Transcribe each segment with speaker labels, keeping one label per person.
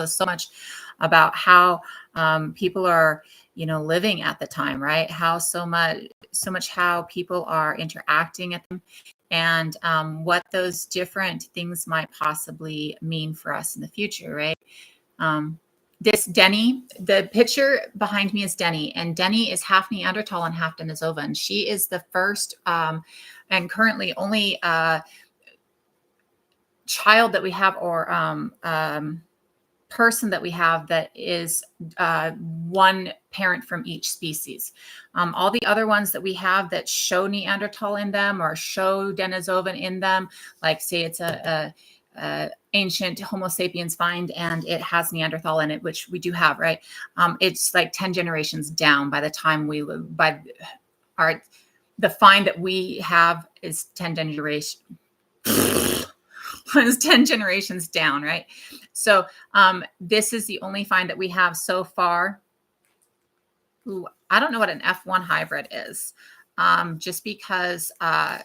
Speaker 1: us so much about how people are, living at the time, right? How so much how people are interacting at them, and what those different things might possibly mean for us in the future, right? Um, this Denny, the picture behind me is Denny, and Denny is half Neanderthal and half Denisovan. She is the first and currently only child that we have, or person that we have, that is one parent from each species. All the other ones that we have that show Neanderthal in them or show Denisovan in them, like say it's a ancient Homo sapiens find and it has Neanderthal in it, which we do have, right? It's like 10 generations down by the time we live. The find that we have is 10 generations. Is 10 generations down, right? So this is the only find that we have so far. Ooh, I don't know what an F1 hybrid is, just because I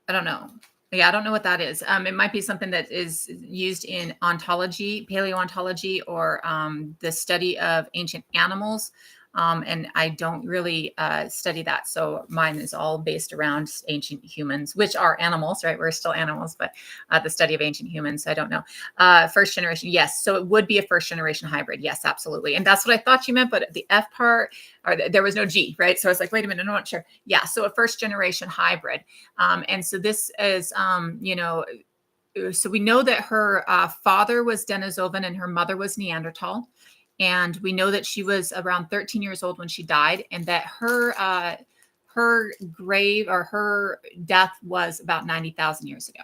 Speaker 1: don't know. Yeah, I don't know what that is. It might be something that is used in ontology, paleontology, or the study of ancient animals. And I don't really study that. So mine is all based around ancient humans, which are animals, right? We're still animals, but the study of ancient humans, I don't know. First generation, yes. So it would be a first generation hybrid. Yes, absolutely. And that's what I thought you meant, but the F part, or there was no G, right? So I was like, wait a minute, I'm not sure. Yeah, so a first generation hybrid. And so this is, so we know that her father was Denisovan and her mother was Neanderthal. And we know that she was around 13 years old when she died, and that her grave, or her death, was about 90,000 years ago.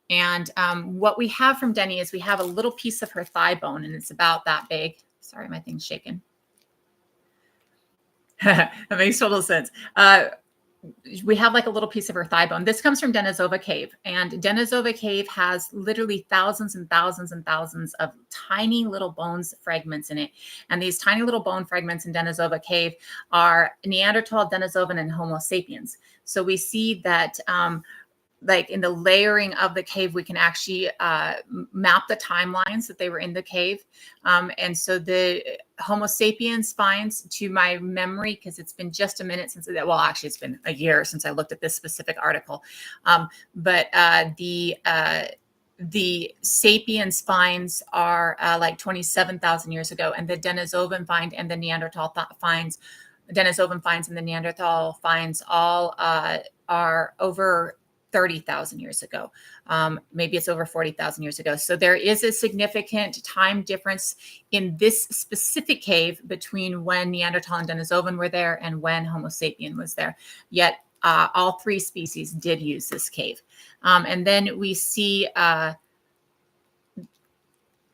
Speaker 1: And what we have from Denny is we have a little piece of her thigh bone, and it's about that big. Sorry, my thing's shaking. That makes total sense. We have like a little piece of her thigh bone. This comes from Denisova Cave, and Denisova Cave has literally thousands and thousands and thousands of tiny little bones fragments in it. And these tiny little bone fragments in Denisova Cave are Neanderthal, Denisovan, and Homo sapiens. So we see that like in the layering of the cave, we can actually map the timelines that they were in the cave. And so the Homo sapiens finds, to my memory, because it's been just a minute since, well, actually it's been a year since I looked at this specific article. But the sapiens finds are like 27,000 years ago, and the Denisovan find and the Neanderthal finds, Denisovan finds and the Neanderthal finds all are over 30,000 years ago. Maybe it's over 40,000 years ago. So there is a significant time difference in this specific cave between when Neanderthal and Denisovan were there and when Homo sapien was there. Yet all three species did use this cave. And then we see,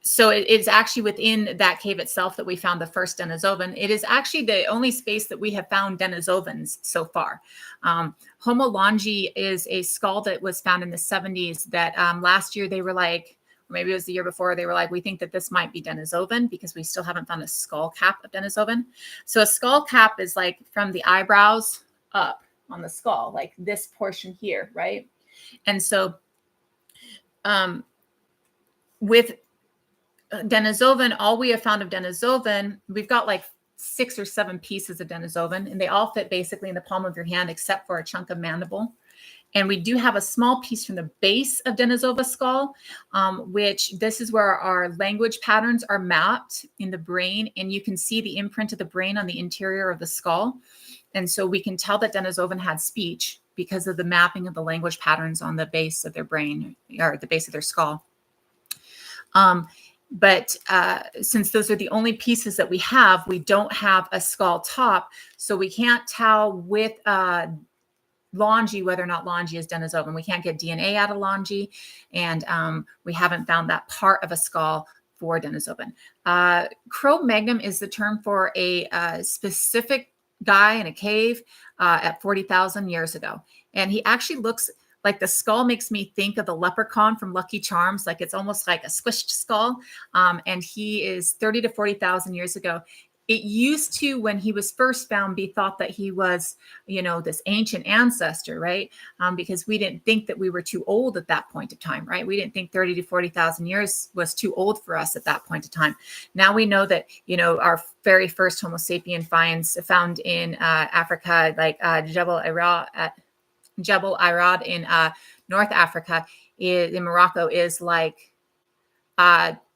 Speaker 1: so it's actually within that cave itself that we found the first Denisovan. It is actually the only space that we have found Denisovans so far. Homo longi is a skull that was found in the 70s that last year they were like, or maybe it was the year before, they were like, we think that this might be Denisovan because we still haven't found a skull cap of Denisovan. So a skull cap is like from the eyebrows up on the skull, like this portion here, right? And so with Denisovan, all we have found of Denisovan, we've got like 6 or 7 pieces of Denisovan, and they all fit basically in the palm of your hand except for a chunk of mandible. And we do have a small piece from the base of Denisova skull, which this is where our language patterns are mapped in the brain, and you can see the imprint of the brain on the interior of the skull. And so we can tell that Denisovan had speech because of the mapping of the language patterns on the base of their brain, or the base of their skull. But since those are the only pieces that we have, we don't have a skull top. So we can't tell with Longi whether or not Longi is Denisovan. We can't get DNA out of Longi. And we haven't found that part of a skull for Denisovan. Cro-Magnon is the term for a specific guy in a cave at 40,000 years ago. And he actually looks like, the skull makes me think of the leprechaun from Lucky Charms. Like it's almost like a squished skull. And he is 30 to 40,000 years ago. it used to, when he was first found, be thought that he was, this ancient ancestor, right? Because we didn't think that we were too old at that point of time, right? We didn't think 30 to 40,000 years was too old for us at that point of time. Now we know that, our very first Homo sapien finds found in Africa, like Jebel Irad in North Africa, in Morocco, is like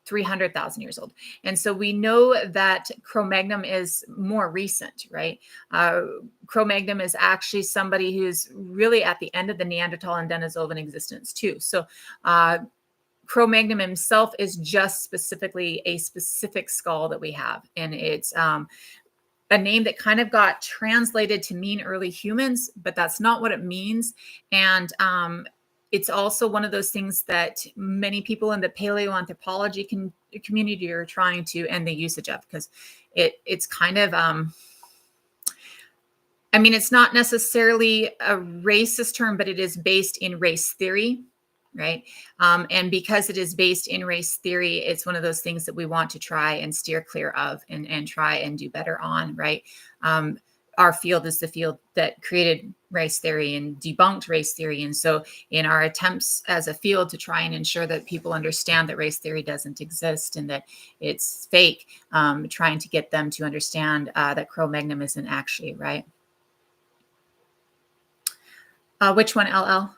Speaker 1: 300,000 years old. And so we know that Cro-Magnon is more recent, right? Cro-Magnon is actually somebody who's really at the end of the Neanderthal and Denisovan existence too. So Cro-Magnon himself is just specifically a specific skull that we have. And it's a name that kind of got translated to mean early humans, but that's not what it means. And it's also one of those things that many people in the paleoanthropology community are trying to end the usage of, because it's kind of, it's not necessarily a racist term, but it is based in race theory, right? And because it is based in race theory, it's one of those things that we want to try and steer clear of and try and do better on, right? Our field is the field that created race theory and debunked race theory. And so in our attempts as a field to try and ensure that people understand that race theory doesn't exist and that it's fake, trying to get them to understand that Cro-Magnon isn't actually, right? Which one, LL?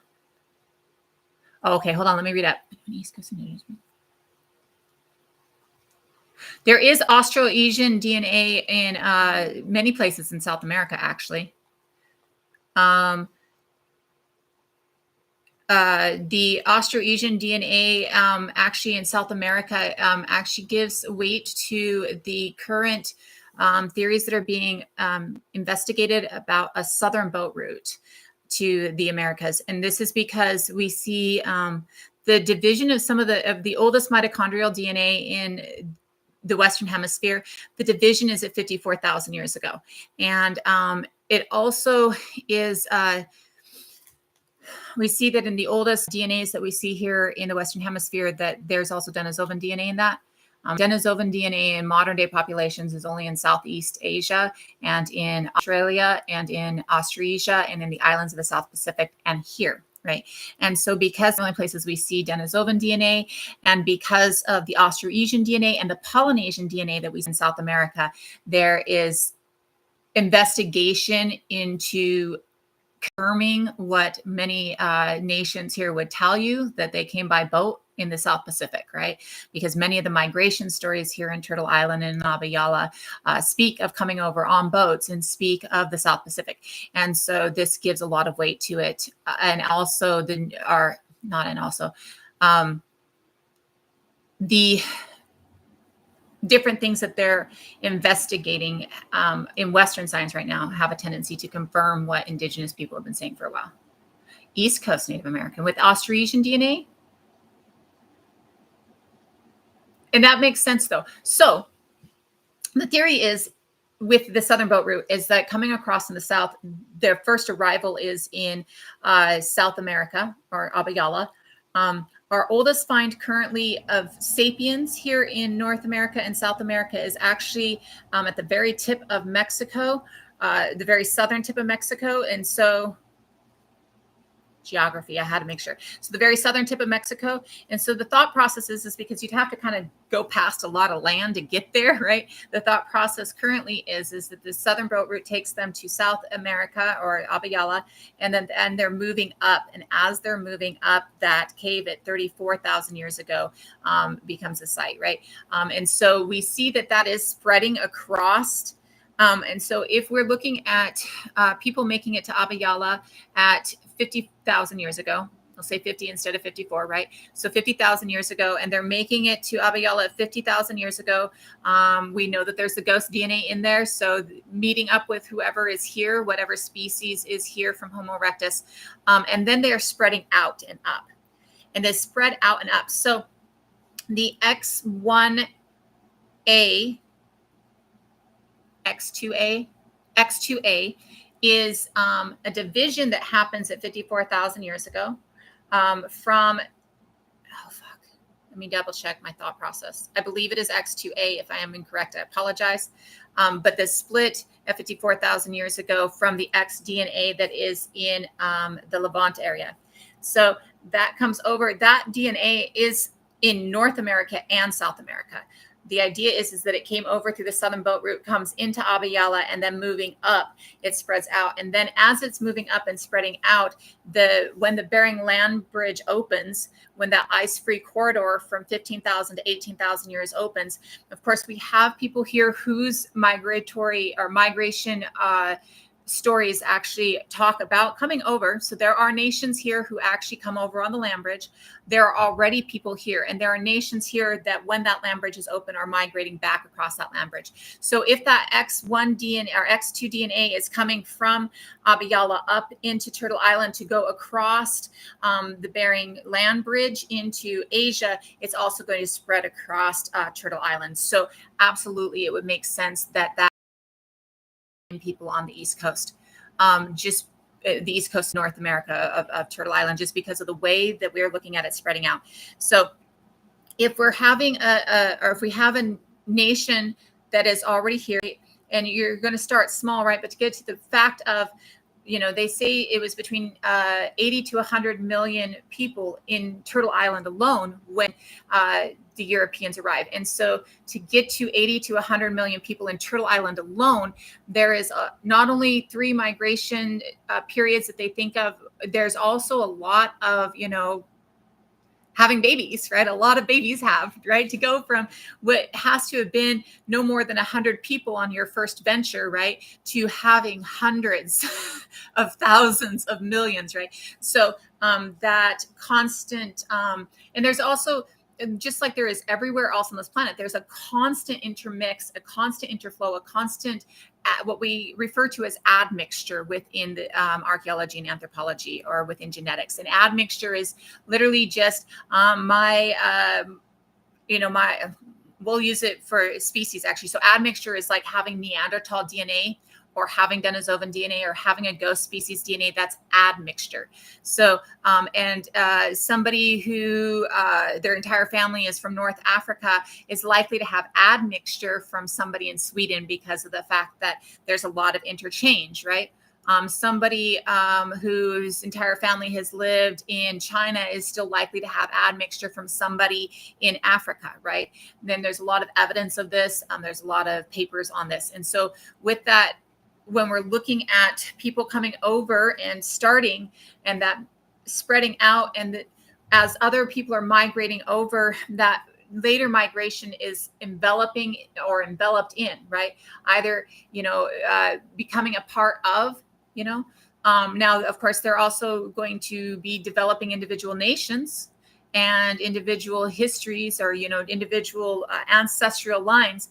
Speaker 1: Oh, okay, hold on. Let me read up. East Coast Indigenous. There is Austroasian DNA in many places in South America, actually. The Austroasian DNA actually in South America actually gives weight to the current theories that are being investigated about a southern boat route to the Americas. And this is because we see the division of some of the oldest mitochondrial DNA in the Western Hemisphere. The division is at 54,000 years ago. And it also is, we see that in the oldest DNAs that we see here in the Western Hemisphere, that there's also Denisovan DNA in that. Denisovan DNA in modern day populations is only in Southeast Asia and in Australia and in Australasia and in the islands of the South Pacific and here, right? And so because the only places we see Denisovan DNA, and because of the Australasian DNA and the Polynesian DNA that we see in South America, there is investigation into confirming what many nations here would tell you, that they came by boat in the South Pacific, right? Because many of the migration stories here in Turtle Island and Abiyala speak of coming over on boats and speak of the South Pacific. And so this gives a lot of weight to it. And also the different things that they're investigating in Western science right now have a tendency to confirm what indigenous people have been saying for a while. East Coast Native American with Australasian DNA. And that makes sense though. So the theory is, with the southern boat route, is that coming across in the South, their first arrival is in South America or Abiyala. Our oldest find currently of sapiens here in North America and South America is actually at the very tip of Mexico, the very southern tip of Mexico. And so geography, I had to make sure. So the very southern tip of Mexico. And so the thought process is because you'd have to kind of go past a lot of land to get there, right? The thought process currently is that the southern boat route takes them to South America or Abiyala, and they're moving up. And as they're moving up, that cave at 34,000 years ago becomes a site, right? And so we see that is spreading across. And so if we're looking at people making it to Abiyala at 50,000 years ago, I'll say 50 instead of 54, right? So 50,000 years ago, and they're making it to Abiyala at 50,000 years ago. We know that there's the ghost DNA in there. So meeting up with whoever is here, whatever species is here from Homo erectus. And then they are spreading out and up. And they spread out and up. So the X1A, X2A is a division that happens at 54,000 years ago from, Let me double check my thought process. I believe it is X2A. If I am incorrect, I apologize. But the split at 54,000 years ago from the X DNA that is in the Levant area. So that comes over, that DNA is in North America and South America. The idea is that it came over through the southern boat route, comes into Abiyala, and then moving up, it spreads out. And then as it's moving up and spreading out, when the Bering Land Bridge opens, when that ice-free corridor from 15,000 to 18,000 years opens, of course, we have people here whose migratory or migration stories actually talk about coming over. So there are nations here who actually come over on the land bridge. There are already people here, and there are nations here that when that land bridge is open are migrating back across that land bridge. So if that X1 DNA or X2 DNA is coming from Abiyala up into Turtle Island to go across the Bering Land Bridge into Asia, it's also going to spread across Turtle Island. So absolutely, it would make sense that people on the East Coast, just the East Coast of North America of Turtle Island, just because of the way that we're looking at it spreading out. So if we're having or if we have a nation that is already here, and you're going to start small, right? But to get to the fact of, they say it was between 80 to 100 million people in Turtle Island alone when the Europeans arrived. And so to get to 80 to 100 million people in Turtle Island alone, there is not only 3 migration periods that they think of, there's also a lot of, having babies, right? A lot of babies have, right? To go from what has to have been no more than 100 people on your first venture, right? To having hundreds of thousands of millions, right? So that constant, and there's also, just like there is everywhere else on this planet, there's a constant intermix, a constant interflow, a constant what we refer to as admixture within the archaeology and anthropology, or within genetics. And admixture is literally just we'll use it for species actually. So admixture is like having Neanderthal DNA or having Denisovan DNA or having a ghost species DNA. That's admixture. So, somebody who their entire family is from North Africa is likely to have admixture from somebody in Sweden because of the fact that there's a lot of interchange, right? Somebody whose entire family has lived in China is still likely to have admixture from somebody in Africa, right? Then there's a lot of evidence of this. There's a lot of papers on this. And so with that, when we're looking at people coming over and starting and that spreading out, and as other people are migrating over, that later migration is enveloping or enveloped in, right? Either, becoming a part of, now, of course, they're also going to be developing individual nations and individual histories, or, individual ancestral lines.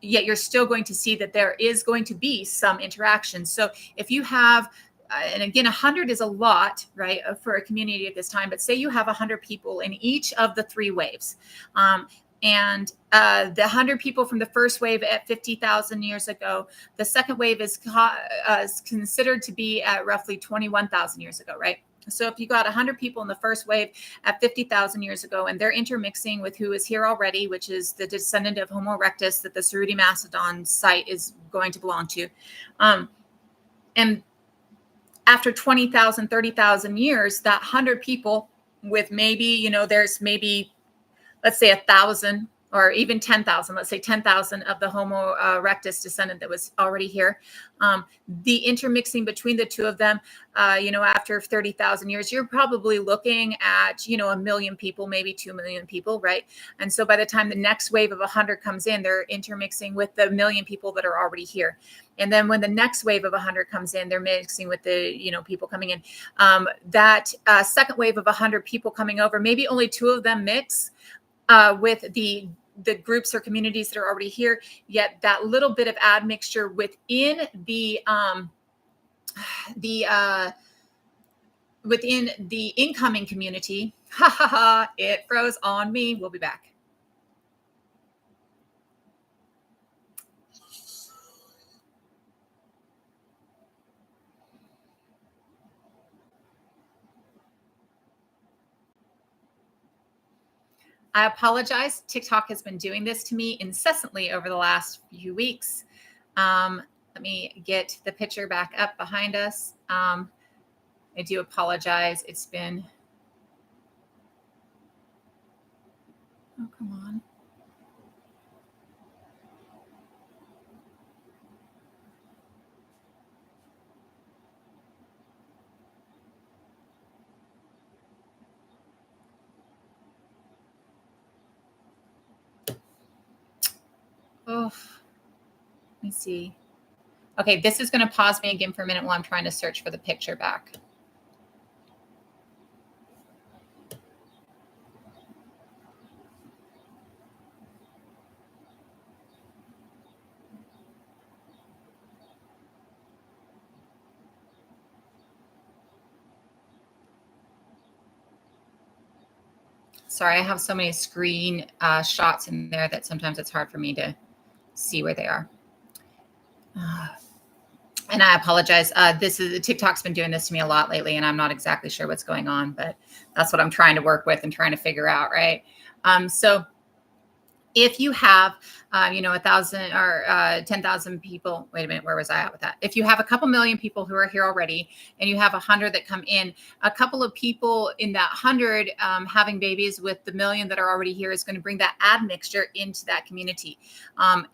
Speaker 1: Yet you're still going to see that there is going to be some interaction. So if you have, and again, 100 is a lot, right, for a community at this time, but say you have 100 people in each of the 3 waves. And the 100 people from the first wave at 50,000 years ago, the second wave is considered to be at roughly 21,000 years ago, right? So if you got 100 people in the first wave at 50,000 years ago, and they're intermixing with who is here already, which is the descendant of Homo erectus that the Cerruti Macedon site is going to belong to. And after 20,000, 30,000 years, that 100 people with maybe, there's maybe, let's say 1,000 or even 10,000, let's say 10,000 of the Homo erectus descendant that was already here. The intermixing between the two of them, after 30,000 years, you're probably looking at, 1 million people, maybe 2 million people, right? And so by the time the next wave of 100 comes in, they're intermixing with the 1 million people that are already here. And then when the next wave of 100 comes in, they're mixing with the, people coming in. That second wave of 100 people coming over, maybe only 2 of them mix with the groups or communities that are already here, yet that little bit of admixture within within the incoming community, it froze on me. We'll be back. I apologize. TikTok has been doing this to me incessantly over the last few weeks. Um, Let me get the picture back up behind us. I do apologize. It's been, oh, come on. Oh, let me see. Okay, this is going to pause me again for a minute while I'm trying to search for the picture back. Sorry, I have so many screen shots in there that sometimes it's hard for me to see where they are. And I apologize. This is TikTok's been doing this to me a lot lately, and I'm not exactly sure what's going on, but that's what I'm trying to work with and trying to figure out, right? So if you have, 1,000 or 10,000 people, wait a minute, where was I at with that? If you have a couple million people who are here already, and you have 100 that come in, a couple of people in that 100 having babies with the million that are already here is going to bring that admixture into that community.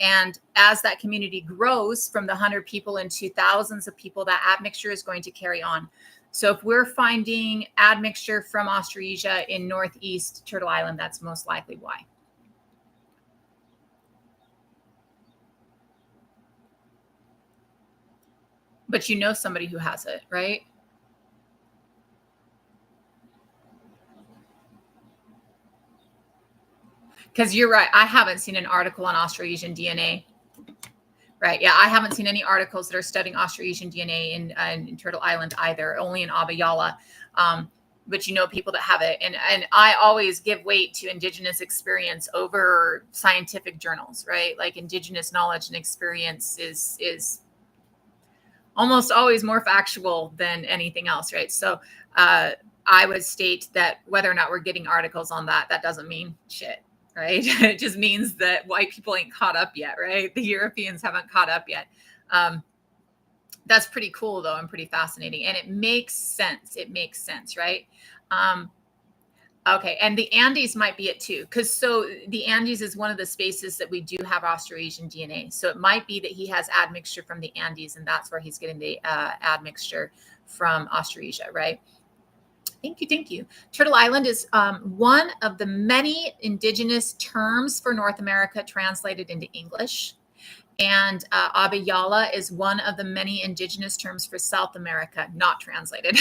Speaker 1: And as that community grows from the 100 people into thousands of people, that admixture is going to carry on. So if we're finding admixture from Australasia in Northeast Turtle Island, that's most likely why. But you know somebody who has it, right? Because you're right. I haven't seen an article on Australasian DNA. Right. Yeah. I haven't seen any articles that are studying Australasian DNA in Turtle Island either, only in Abayala. But you know people that have it. And I always give weight to Indigenous experience over scientific journals, right? Like Indigenous knowledge and experience is almost always more factual than anything else, right? So I would state that whether or not we're getting articles on that, that doesn't mean shit, right? It just means that white people ain't caught up yet, right? The Europeans haven't caught up yet. That's pretty cool, though, and pretty fascinating. And it makes sense. It makes sense, right? Okay, and the Andes might be it too, because so the Andes is one of the spaces that we do have Australasian DNA. So it might be that he has admixture from the Andes, and that's where he's getting the admixture from Australasia, right? Thank you, thank you. Turtle Island is one of the many indigenous terms for North America translated into English. And Abayala is one of the many indigenous terms for South America, not translated.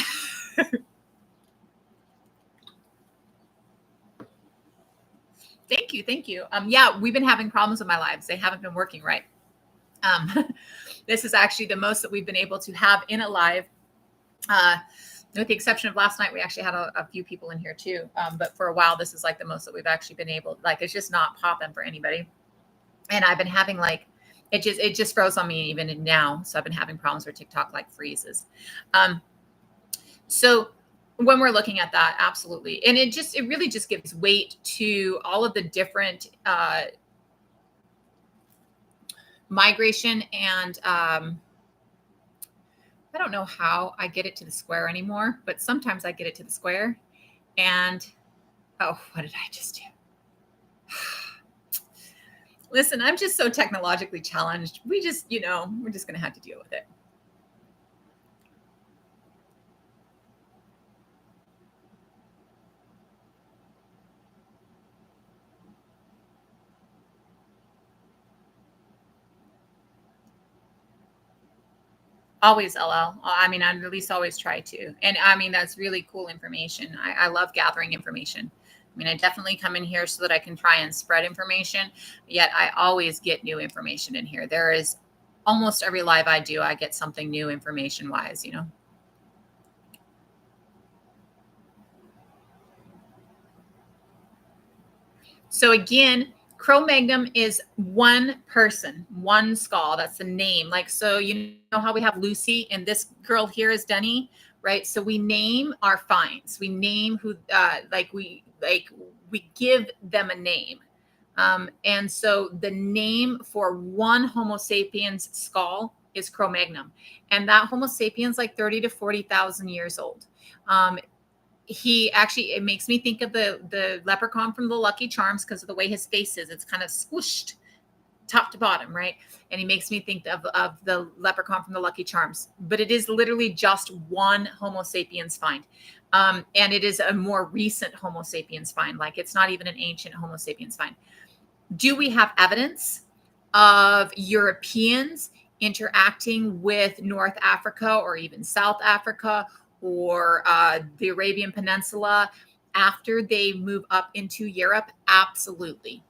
Speaker 1: Thank you. Thank you. Yeah, we've been having problems with my lives. They haven't been working right. This is actually the most that we've been able to have in a live. With the exception of last night, we actually had a few people in here too. But for a while, this is like the most that we've actually been able, like, it's just not popping for anybody. And I've been having like, it just froze on me even now. So I've been having problems where TikTok like freezes. So when we're looking at that, absolutely. And it really just gives weight to all of the different migration and I don't know how I get it to the square anymore, but sometimes I get it to the square. And oh, what did I just do? Listen, I'm just so technologically challenged. We're just going to have to deal with it. Always LL. I mean, I at least always try to. And I mean, that's really cool information. I love gathering information. I mean, I definitely come in here so that I can try and spread information, yet I always get new information in here. There is almost every live I do, I get something new information wise, So again, Cro-Magnon is one person, one skull. That's the name. Like, so you know how we have Lucy and this girl here is Denny, right? So we name our finds. We name who, we give them a name. And so the name for one Homo sapiens skull is Cro-Magnon. And that Homo sapiens like 30 to 40,000 years old. He actually, it makes me think of the leprechaun from the Lucky Charms because of the way his face is. It's kind of squished top to bottom, right? And he makes me think of the leprechaun from the Lucky Charms. But it is literally just one Homo sapiens find. And it is a more recent Homo sapiens find. Like it's not even an ancient Homo sapiens find. Do we have evidence of Europeans interacting with North Africa or even South Africa or the Arabian Peninsula after they move up into Europe? Absolutely.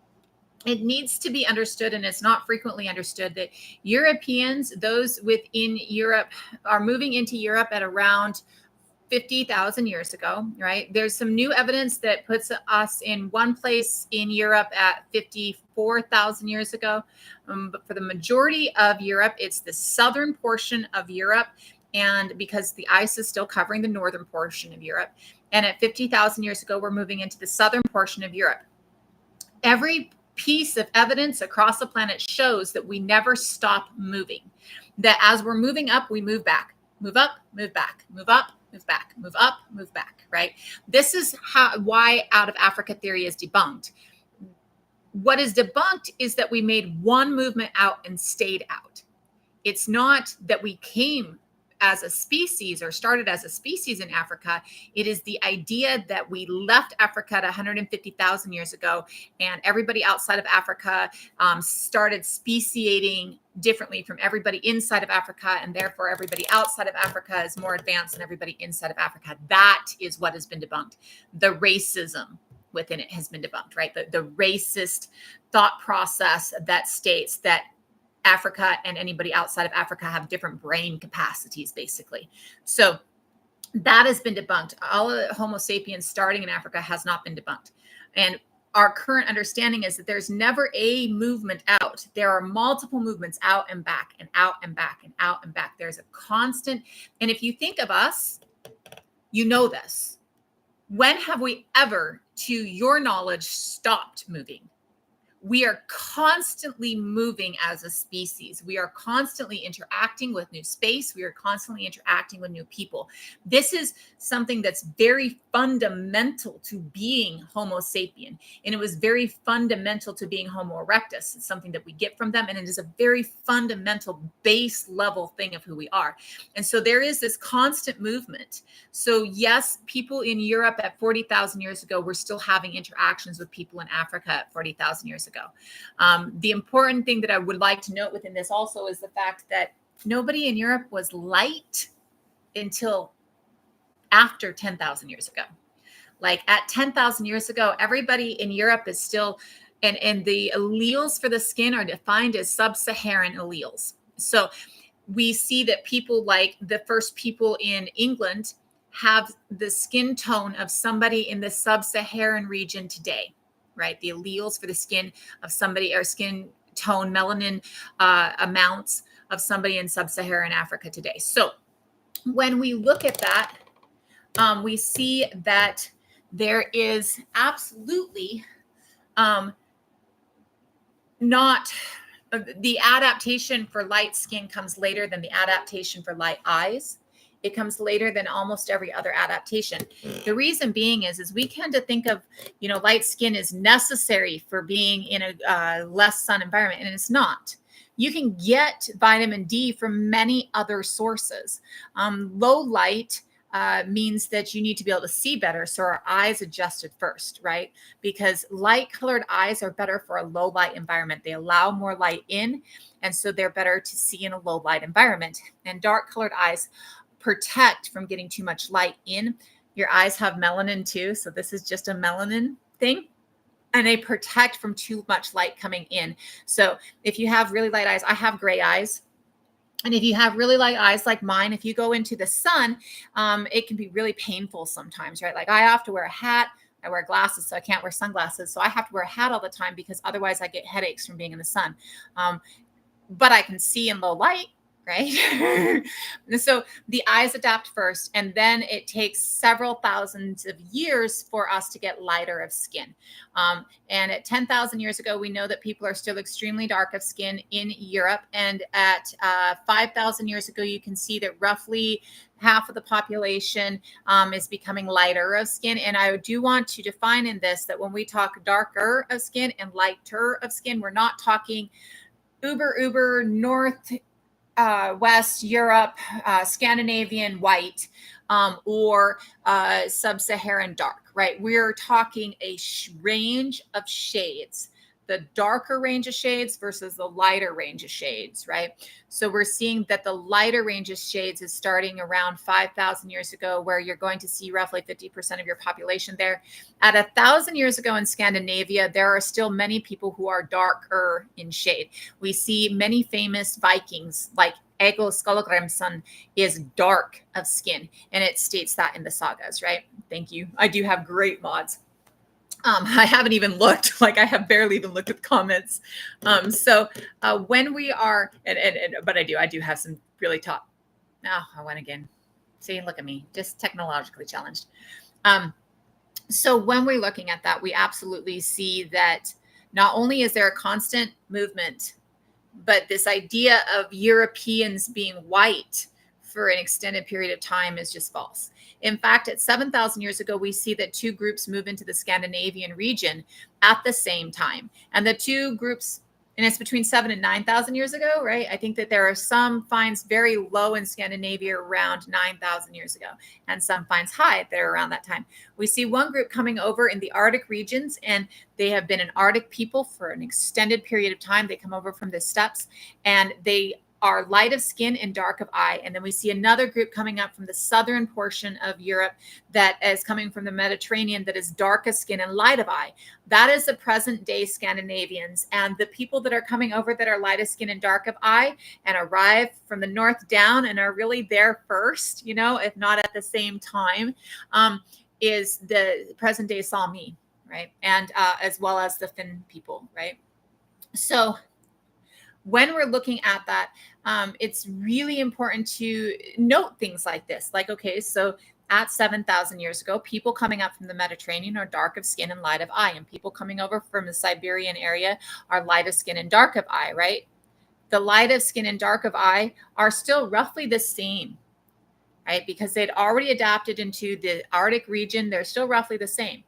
Speaker 1: It needs to be understood, and it's not frequently understood, that Europeans, those within Europe, are moving into Europe at around 50,000 years ago, right? There's some new evidence that puts us in one place in Europe at 54,000 years ago. But for the majority of Europe, it's the southern portion of Europe. And because the ice is still covering the northern portion of Europe. And at 50,000 years ago, we're moving into the southern portion of Europe. Every piece of evidence across the planet shows that we never stop moving, that as we're moving up, we move back, move up, move back, move up, move back, move up, move back, right? This is why out of Africa theory is debunked. What is debunked is that we made one movement out and stayed out. It's not that we came as a species or started as a species in Africa. It is the idea that we left Africa at 150,000 years ago, and everybody outside of Africa started speciating differently from everybody inside of Africa, and therefore everybody outside of Africa is more advanced than everybody inside of Africa. That is what has been debunked. The racism within it has been debunked, right? The racist thought process that states that Africa and anybody outside of Africa have different brain capacities, basically. So that has been debunked. All of Homo sapiens starting in Africa has not been debunked. And our current understanding is that there's never a movement out. There are multiple movements out and back and out and back and out and back. There's a constant. And if you think of us, you know this. When have we ever, to your knowledge, stopped moving? We are constantly moving as a species. We are constantly interacting with new space. We are constantly interacting with new people. This is something that's very fundamental to being Homo sapien. And it was very fundamental to being Homo erectus. It's something that we get from them. And it is a very fundamental base level thing of who we are. And so there is this constant movement. So yes, people in Europe at 40,000 years ago were still having interactions with people in Africa at 40,000 years ago. The important thing that I would like to note within this also is the fact that nobody in Europe was light until after 10,000 years ago. Like at 10,000 years ago, everybody in Europe is still, and the alleles for the skin are defined as sub-Saharan alleles. So we see that people like the first people in England have the skin tone of somebody in the sub-Saharan region today, right? The alleles for the skin of somebody, or skin tone melanin amounts of somebody in sub-Saharan Africa today. So when we look at that, we see that there is absolutely not, the adaptation for light skin comes later than the adaptation for light eyes. It comes later than almost every other adaptation. The reason being is we tend to think of, light skin is necessary for being in a less sun environment, and it's not. You can get vitamin D from many other sources. Low light means that you need to be able to see better. So our eyes adjusted first, right? Because light colored eyes are better for a low light environment. They allow more light in, and so they're better to see in a low light environment. And dark colored eyes protect from getting too much light in. Your eyes have melanin too. So this is just a melanin thing. And they protect from too much light coming in. So if you have really light eyes, I have gray eyes. And if you have really light eyes like mine, if you go into the sun, it can be really painful sometimes, right? Like I have to wear a hat. I wear glasses, so I can't wear sunglasses. So I have to wear a hat all the time because otherwise I get headaches from being in the sun. But I can see in low light. right? So the eyes adapt first, and then it takes several thousands of years for us to get lighter of skin. And at 10,000 years ago, we know that people are still extremely dark of skin in Europe. And at 5,000 years ago, you can see that roughly half of the population is becoming lighter of skin. And I do want to define in this that when we talk darker of skin and lighter of skin, we're not talking uber north West Europe, Scandinavian white, or sub-Saharan dark, right? We're talking a range of shades, the darker range of shades versus the lighter range of shades, right? So we're seeing that the lighter range of shades is starting around 5,000 years ago, where you're going to see roughly 50% of your population there. At 1,000 years ago in Scandinavia, there are still many people who are darker in shade. We see many famous Vikings, like Egil Skallagrimsson is dark of skin, and it states that in the sagas, right? Thank you. I do have great mods. I haven't even looked, like I have barely even looked at the comments. So when we are, but I do have some really top. Oh, I went again. See, look at me, just technologically challenged. So when we're looking at that, we absolutely see that not only is there a constant movement, but this idea of Europeans being white for an extended period of time is just false. In fact, at 7,000 years ago, we see that two groups move into the Scandinavian region at the same time. And the two groups, and it's between 7 and 9,000 years ago, right? I think that there are some finds very low in Scandinavia around 9,000 years ago, and some finds high that are around that time. We see one group coming over in the Arctic regions, and they have been an Arctic people for an extended period of time. They come over from the steppes, and they are light of skin and dark of eye. And then we see another group coming up from the southern portion of Europe that is coming from the Mediterranean that is dark of skin and light of eye. That is the present day Scandinavians. And the people that are coming over that are light of skin and dark of eye and arrive from the north down and are really there first, you know, if not at the same time, is the present day Sami, right? And as well as the Finn people, right? So when we're looking at that, it's really important to note things like this. Like, okay, so at 7,000 years ago, people coming up from the Mediterranean are dark of skin and light of eye, and people coming over from the Siberian area are light of skin and dark of eye, right? The light of skin and dark of eye are still roughly the same, right? Because they'd already adapted into the Arctic region. They're still roughly the same.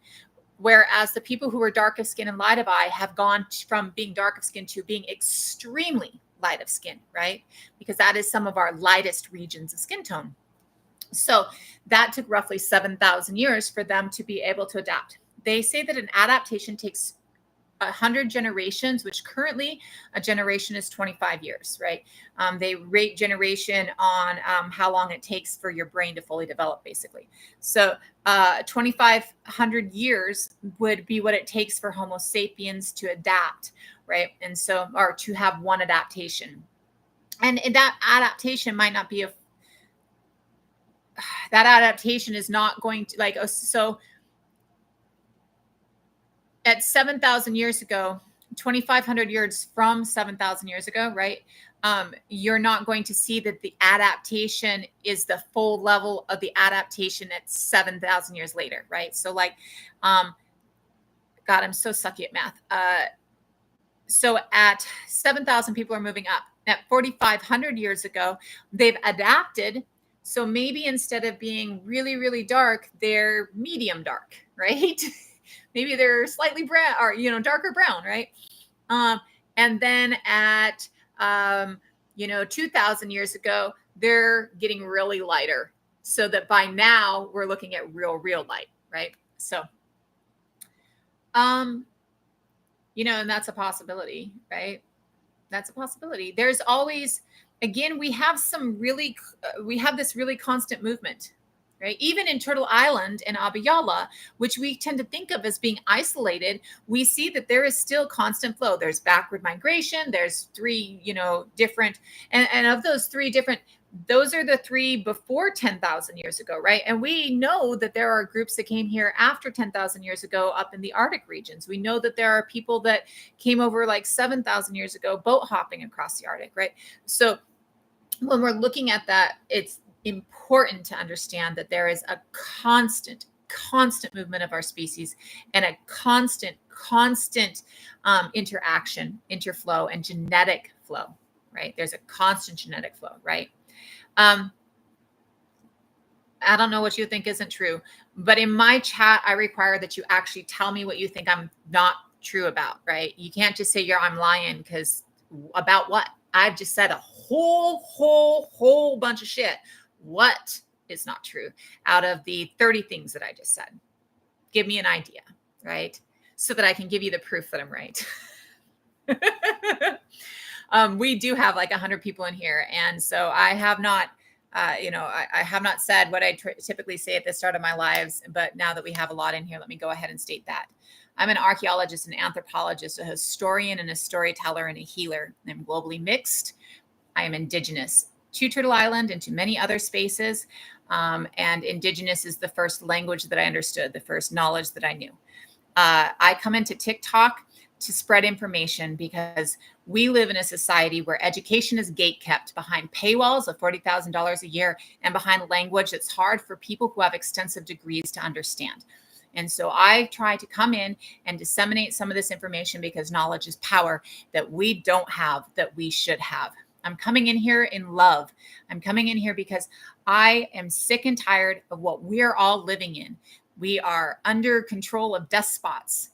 Speaker 1: Whereas the people who are dark of skin and light of eye have gone from being dark of skin to being extremely light of skin, right? Because that is some of our lightest regions of skin tone. So that took roughly 7,000 years for them to be able to adapt. They say that an adaptation takes 100 generations, which currently a generation is 25 years, right? They rate generation on how long it takes for your brain to fully develop, basically. So 2,500 years would be what it takes for Homo sapiens to adapt, right? And so, or to have one adaptation. And that adaptation might not be that adaptation is not going to like, so at 7,000 years ago, 2,500 years from 7,000 years ago, right? You're not going to see that the adaptation is the full level of the adaptation at 7,000 years later, right? So like, God, I'm so sucky at math. So at 7,000, people are moving up. At 4,500 years ago, they've adapted. So maybe instead of being really, really dark, they're medium dark, right? Maybe they're slightly brown or, you know, darker brown, right? And then at, 2,000 years ago, they're getting really lighter. So that by now we're looking at real light, right? So, and that's a possibility, right? That's a possibility. There's always, again, we have this really constant movement, right? Even in Turtle Island and Abiyala, which we tend to think of as being isolated, we see that there is still constant flow. There's backward migration. There's three, different, and of those three different, those are the three before 10,000 years ago, right? And we know that there are groups that came here after 10,000 years ago up in the Arctic regions. We know that there are people that came over like 7,000 years ago, boat hopping across the Arctic, right? So when we're looking at that, it's important to understand that there is a constant movement of our species and a constant interaction, interflow, and genetic flow, right? There's a constant genetic flow, right? Um, I don't know what you think isn't true, but in my chat, I require that you actually tell me what you think I'm not true about, right? You can't just say I'm lying, because about what? I've just said a whole bunch of shit. What is not true out of the 30 things that I just said? Give me an idea, right? So that I can give you the proof that I'm right. We do have like 100 people in here. And so I have not, I have not said what I typically say at the start of my lives. But now that we have a lot in here, let me go ahead and state that. I'm an archaeologist, an anthropologist, a historian, and a storyteller, and a healer. I'm globally mixed. I am indigenous to Turtle Island and to many other spaces. And indigenous is the first language that I understood, the first knowledge that I knew. I come into TikTok to spread information because we live in a society where education is gatekept behind paywalls of $40,000 a year and behind language that's hard for people who have extensive degrees to understand. And so I try to come in and disseminate some of this information because knowledge is power that we don't have, that we should have. I'm coming in here in love. I'm coming in here because I am sick and tired of what we're all living in. We are under control of despots.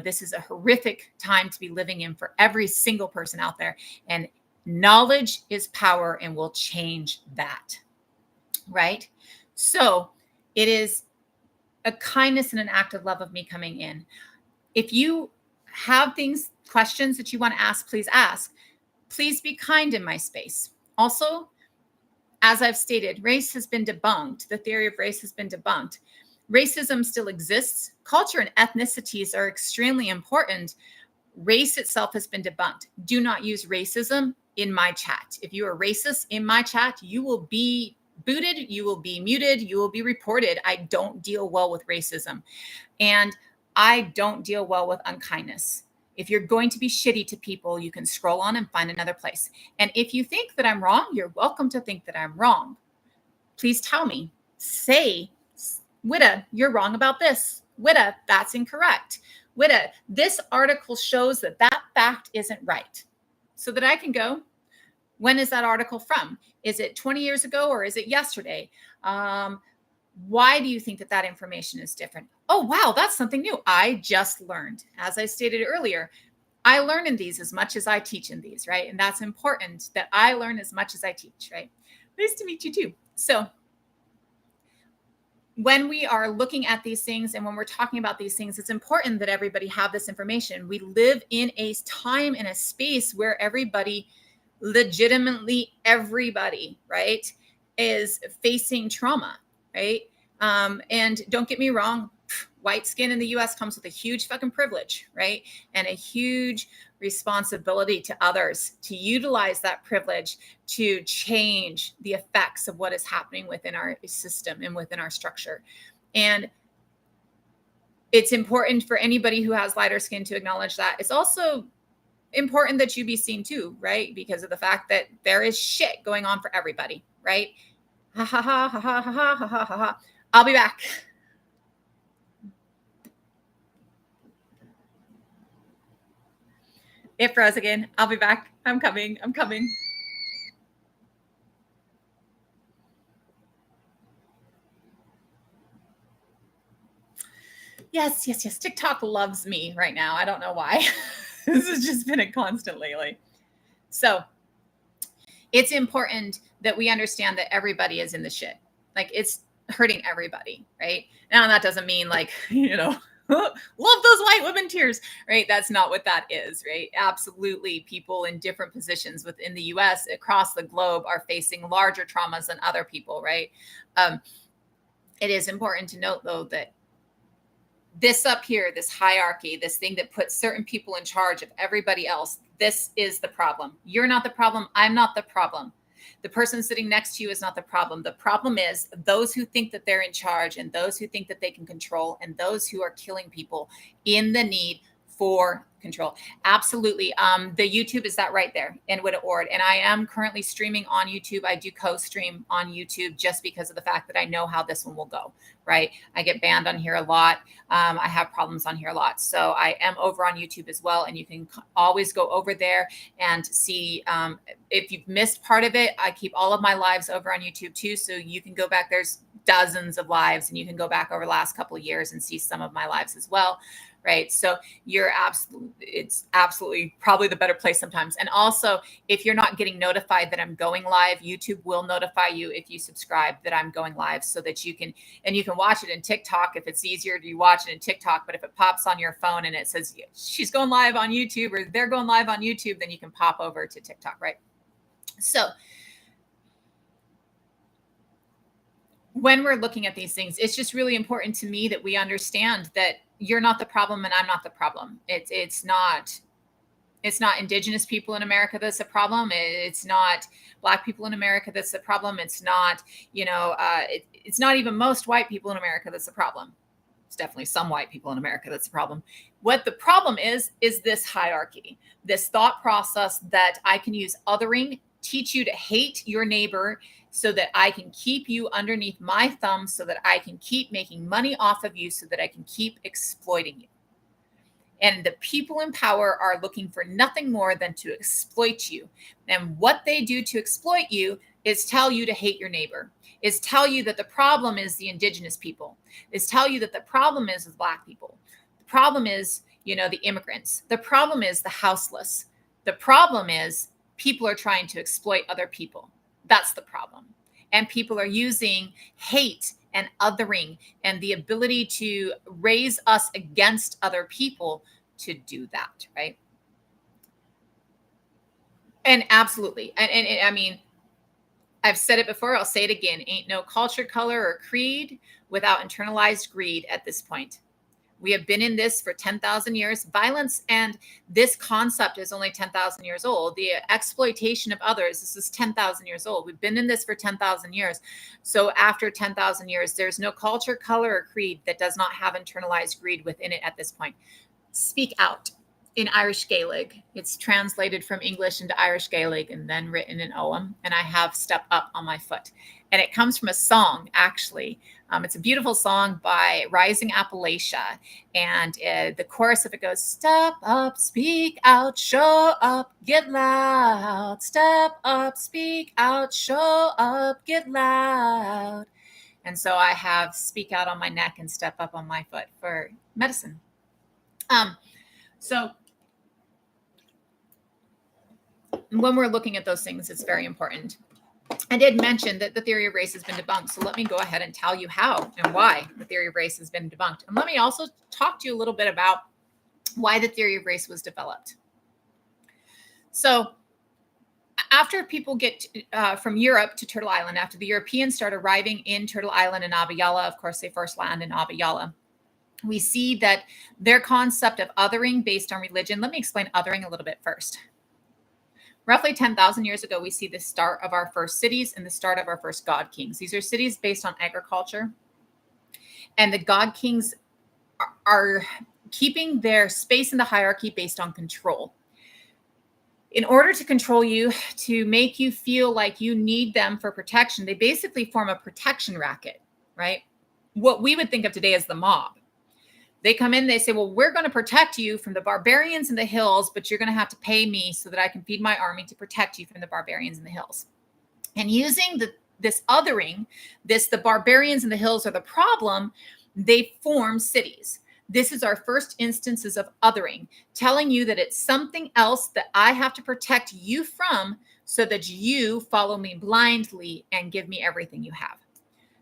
Speaker 1: This is a horrific time to be living in for every single person out there. And knowledge is power and will change that. Right? So it is a kindness and an act of love of me coming in. If you have questions that you want to ask, please ask. Please be kind in my space. Also, as I've stated, race has been debunked. The theory of race has been debunked. Racism still exists. Culture and ethnicities are extremely important. Race itself has been debunked. Do not use racism in my chat. If you are racist in my chat, you will be booted, you will be muted, you will be reported. I don't deal well with racism. And I don't deal well with unkindness. If you're going to be shitty to people, you can scroll on and find another place. And if you think that I'm wrong, you're welcome to think that I'm wrong. Please tell me. Say, Widda, you're wrong about this. Widda, that's incorrect. Widda, this article shows that fact isn't right. So that I can go, when is that article from? Is it 20 years ago or is it yesterday? Why do you think that information is different? Oh, wow, that's something new. I just learned. As I stated earlier, I learn in these as much as I teach in these, right? And that's important that I learn as much as I teach, right? Nice to meet you too. So when we are looking at these things and when we're talking about these things, it's important that everybody have this information. We live in a time and a space where everybody, legitimately everybody, right, is facing trauma, right? And don't get me wrong, white skin in the US comes with a huge fucking privilege, right? And a huge responsibility to others to utilize that privilege to change the effects of what is happening within our system and within our structure. And it's important for anybody who has lighter skin to acknowledge that. It's also important that you be seen too, right? Because of the fact that there is shit going on for everybody, right? Ha ha ha ha ha ha ha ha ha ha. I'll be back. It froze again. I'll be back. I'm coming. Yes. TikTok loves me right now. I don't know why. This has just been a constant lately. So it's important that we understand that everybody is in the shit. Like, it's hurting everybody, right? Now, that doesn't mean like, love those white women tears, right? That's not what that is, right? Absolutely. People in different positions within the US, across the globe, are facing larger traumas than other people, right? It is important to note, though, that this up here, this hierarchy, this thing that puts certain people in charge of everybody else, this is the problem. You're not the problem. I'm not the problem. The person sitting next to you is not the problem. The problem is those who think that they're in charge and those who think that they can control and those who are killing people in the need for control. Absolutely. The YouTube is that right there in Widda Ord. And I am currently streaming on YouTube. I do co-stream on YouTube just because of the fact that I know how this one will go, right? I get banned on here a lot. I have problems on here a lot. So I am over on YouTube as well. And you can always go over there and see if you've missed part of it. I keep all of my lives over on YouTube too. So you can go back. There's dozens of lives and you can go back over the last couple of years and see some of my lives as well. Right. So it's absolutely probably the better place sometimes. And also, if you're not getting notified that I'm going live, YouTube will notify you if you subscribe that I'm going live so that you can watch it in TikTok if it's easier to watch it in TikTok. But if it pops on your phone and it says she's going live on YouTube or they're going live on YouTube, then you can pop over to TikTok. Right. So when we're looking at these things, it's just really important to me that we understand that you're not the problem and I'm not the problem. It's not indigenous people in America that's the problem. It's not Black people in America that's the problem. It's not, it's not even most white people in America that's the problem. It's definitely some white people in America that's the problem. What the problem is this hierarchy, this thought process that I can use othering, teach you to hate your neighbor so that I can keep you underneath my thumb, so that I can keep making money off of you, so that I can keep exploiting you. And the people in power are looking for nothing more than to exploit you. And what they do to exploit you is tell you to hate your neighbor, is tell you that the problem is the indigenous people, is tell you that the problem is with Black people. The problem is, the immigrants. The problem is the houseless. The problem is people are trying to exploit other people. That's the problem. And people are using hate and othering and the ability to raise us against other people to do that, right? And absolutely. And I mean, I've said it before, I'll say it again. Ain't no culture, color, or creed without internalized greed at this point. We have been in this for 10,000 years. Violence and this concept is only 10,000 years old. The exploitation of others, this is 10,000 years old. We've been in this for 10,000 years. So after 10,000 years, there's no culture, color, or creed that does not have internalized greed within it at this point. Speak out in Irish Gaelic. It's translated from English into Irish Gaelic and then written in Ogham. And I have Step Up on my foot. And it comes from a song, actually. It's a beautiful song by Rising Appalachia. And the chorus of it goes, step up, speak out, show up, get loud. Step up, speak out, show up, get loud. And so I have speak out on my neck and step up on my foot for medicine. So when we're looking at those things, it's very important. I did mention that the theory of race has been debunked. So let me go ahead and tell you how and why the theory of race has been debunked. And let me also talk to you a little bit about why the theory of race was developed. So after people get from Europe to Turtle Island, after the Europeans start arriving in Turtle Island and Abya, of course, they first land in Abya, we see that their concept of othering based on religion. Let me explain othering a little bit first. Roughly 10,000 years ago, we see the start of our first cities and the start of our first god kings. These are cities based on agriculture. And the god kings are keeping their space in the hierarchy based on control. In order to control you, to make you feel like you need them for protection, they basically form a protection racket, right? What we would think of today as the mob. They come in, they say, well, we're going to protect you from the barbarians in the hills, but you're going to have to pay me so that I can feed my army to protect you from the barbarians in the hills. And using this othering, the barbarians in the hills are the problem, they form cities. This is our first instances of othering, telling you that it's something else that I have to protect you from so that you follow me blindly and give me everything you have.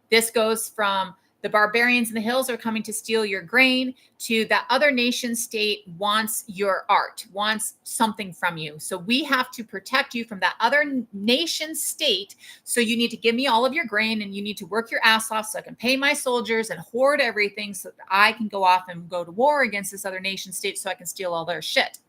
Speaker 1: This goes from the barbarians in the hills are coming to steal your grain to that other nation state wants your art, wants something from you. So we have to protect you from that other nation state. So you need to give me all of your grain and you need to work your ass off so I can pay my soldiers and hoard everything so that I can go off and go to war against this other nation state so I can steal all their shit.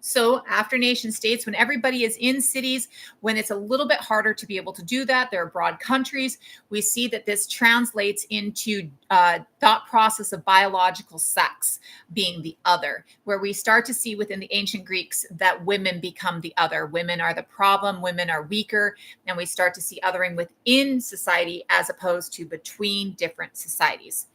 Speaker 1: So after nation states, when everybody is in cities, when it's a little bit harder to be able to do that, there are broad countries, we see that this translates into thought process of biological sex being the other, where we start to see within the ancient Greeks that women become the other. Women are the problem, women are weaker, and we start to see othering within society as opposed to between different societies.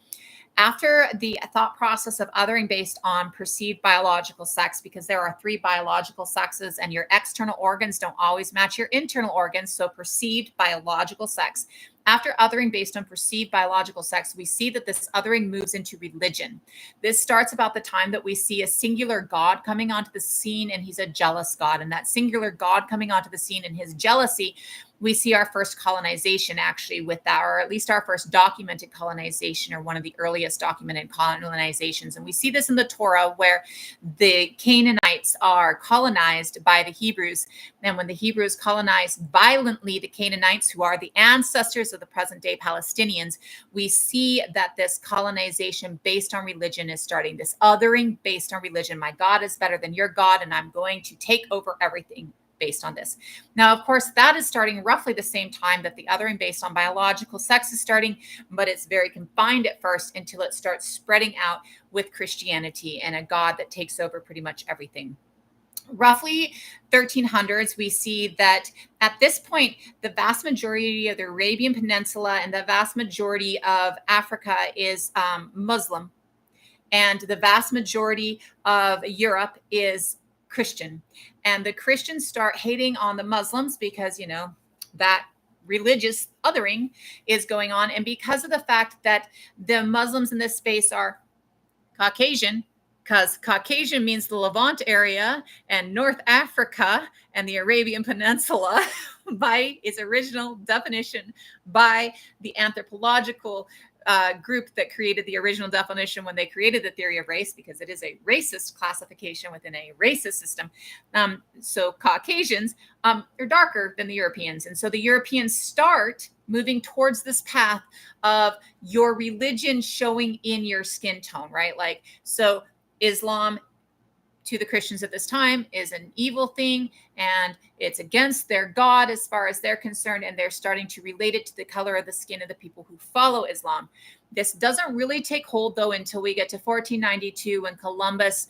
Speaker 1: After the thought process of othering based on perceived biological sex, because there are three biological sexes and your external organs don't always match your internal organs, so perceived biological sex. After othering based on perceived biological sex, we see that this othering moves into religion. This starts about the time that we see a singular God coming onto the scene, and he's a jealous God. And that singular God coming onto the scene and his jealousy, we see our first colonization actually with that, or at least our first documented colonization, or one of the earliest documented colonizations. And we see this in the Torah, where the Canaanites are colonized by the Hebrews. And when the Hebrews colonize violently the Canaanites, who are the ancestors of the present day Palestinians, we see that this colonization based on religion is starting, this othering based on religion. My God is better than your God, and I'm going to take over everything based on this. Now, of course, that is starting roughly the same time that the othering based on biological sex is starting, but it's very confined at first until it starts spreading out with Christianity and a God that takes over pretty much everything. Roughly 1300s, we see that at this point, the vast majority of the Arabian Peninsula and the vast majority of Africa is Muslim, and the vast majority of Europe is Christian. And the Christians start hating on the Muslims because, that religious othering is going on. And because of the fact that the Muslims in this space are Caucasian, because Caucasian means the Levant area and North Africa and the Arabian Peninsula by its original definition by the anthropological group that created the original definition when they created the theory of race, because it is a racist classification within a racist system. So Caucasians are darker than the Europeans. And so the Europeans start moving towards this path of your religion showing in your skin tone, right? Like, so Islam to the Christians at this time is an evil thing, and it's against their God as far as they're concerned, and they're starting to relate it to the color of the skin of the people who follow Islam. This doesn't really take hold, though, until we get to 1492 when Columbus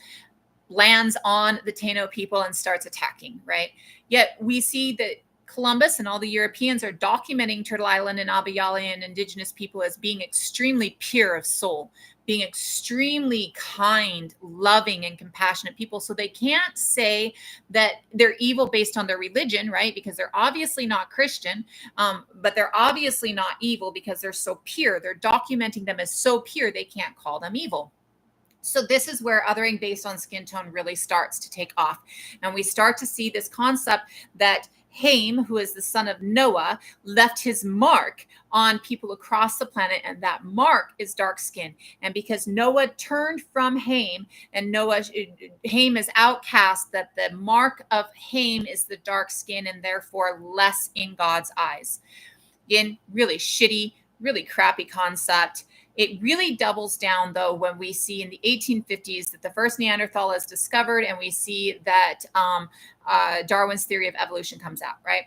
Speaker 1: lands on the Taino people and starts attacking, right? Yet we see that Columbus and all the Europeans are documenting Turtle Island and Abya and indigenous people as being extremely pure of soul, being extremely kind, loving, and compassionate people. So they can't say that they're evil based on their religion, right? Because they're obviously not Christian, but they're obviously not evil because they're so pure. They're documenting them as so pure, they can't call them evil. So this is where othering based on skin tone really starts to take off. And we start to see this concept that Ham, who is the son of Noah, left his mark on people across the planet, and that mark is dark skin. And because Noah turned from Ham, and Ham is outcast, that the mark of Ham is the dark skin and therefore less in God's eyes. Again, really shitty, really crappy concept. It really doubles down, though, when we see in the 1850s that the first Neanderthal is discovered, and we see that Darwin's theory of evolution comes out, right?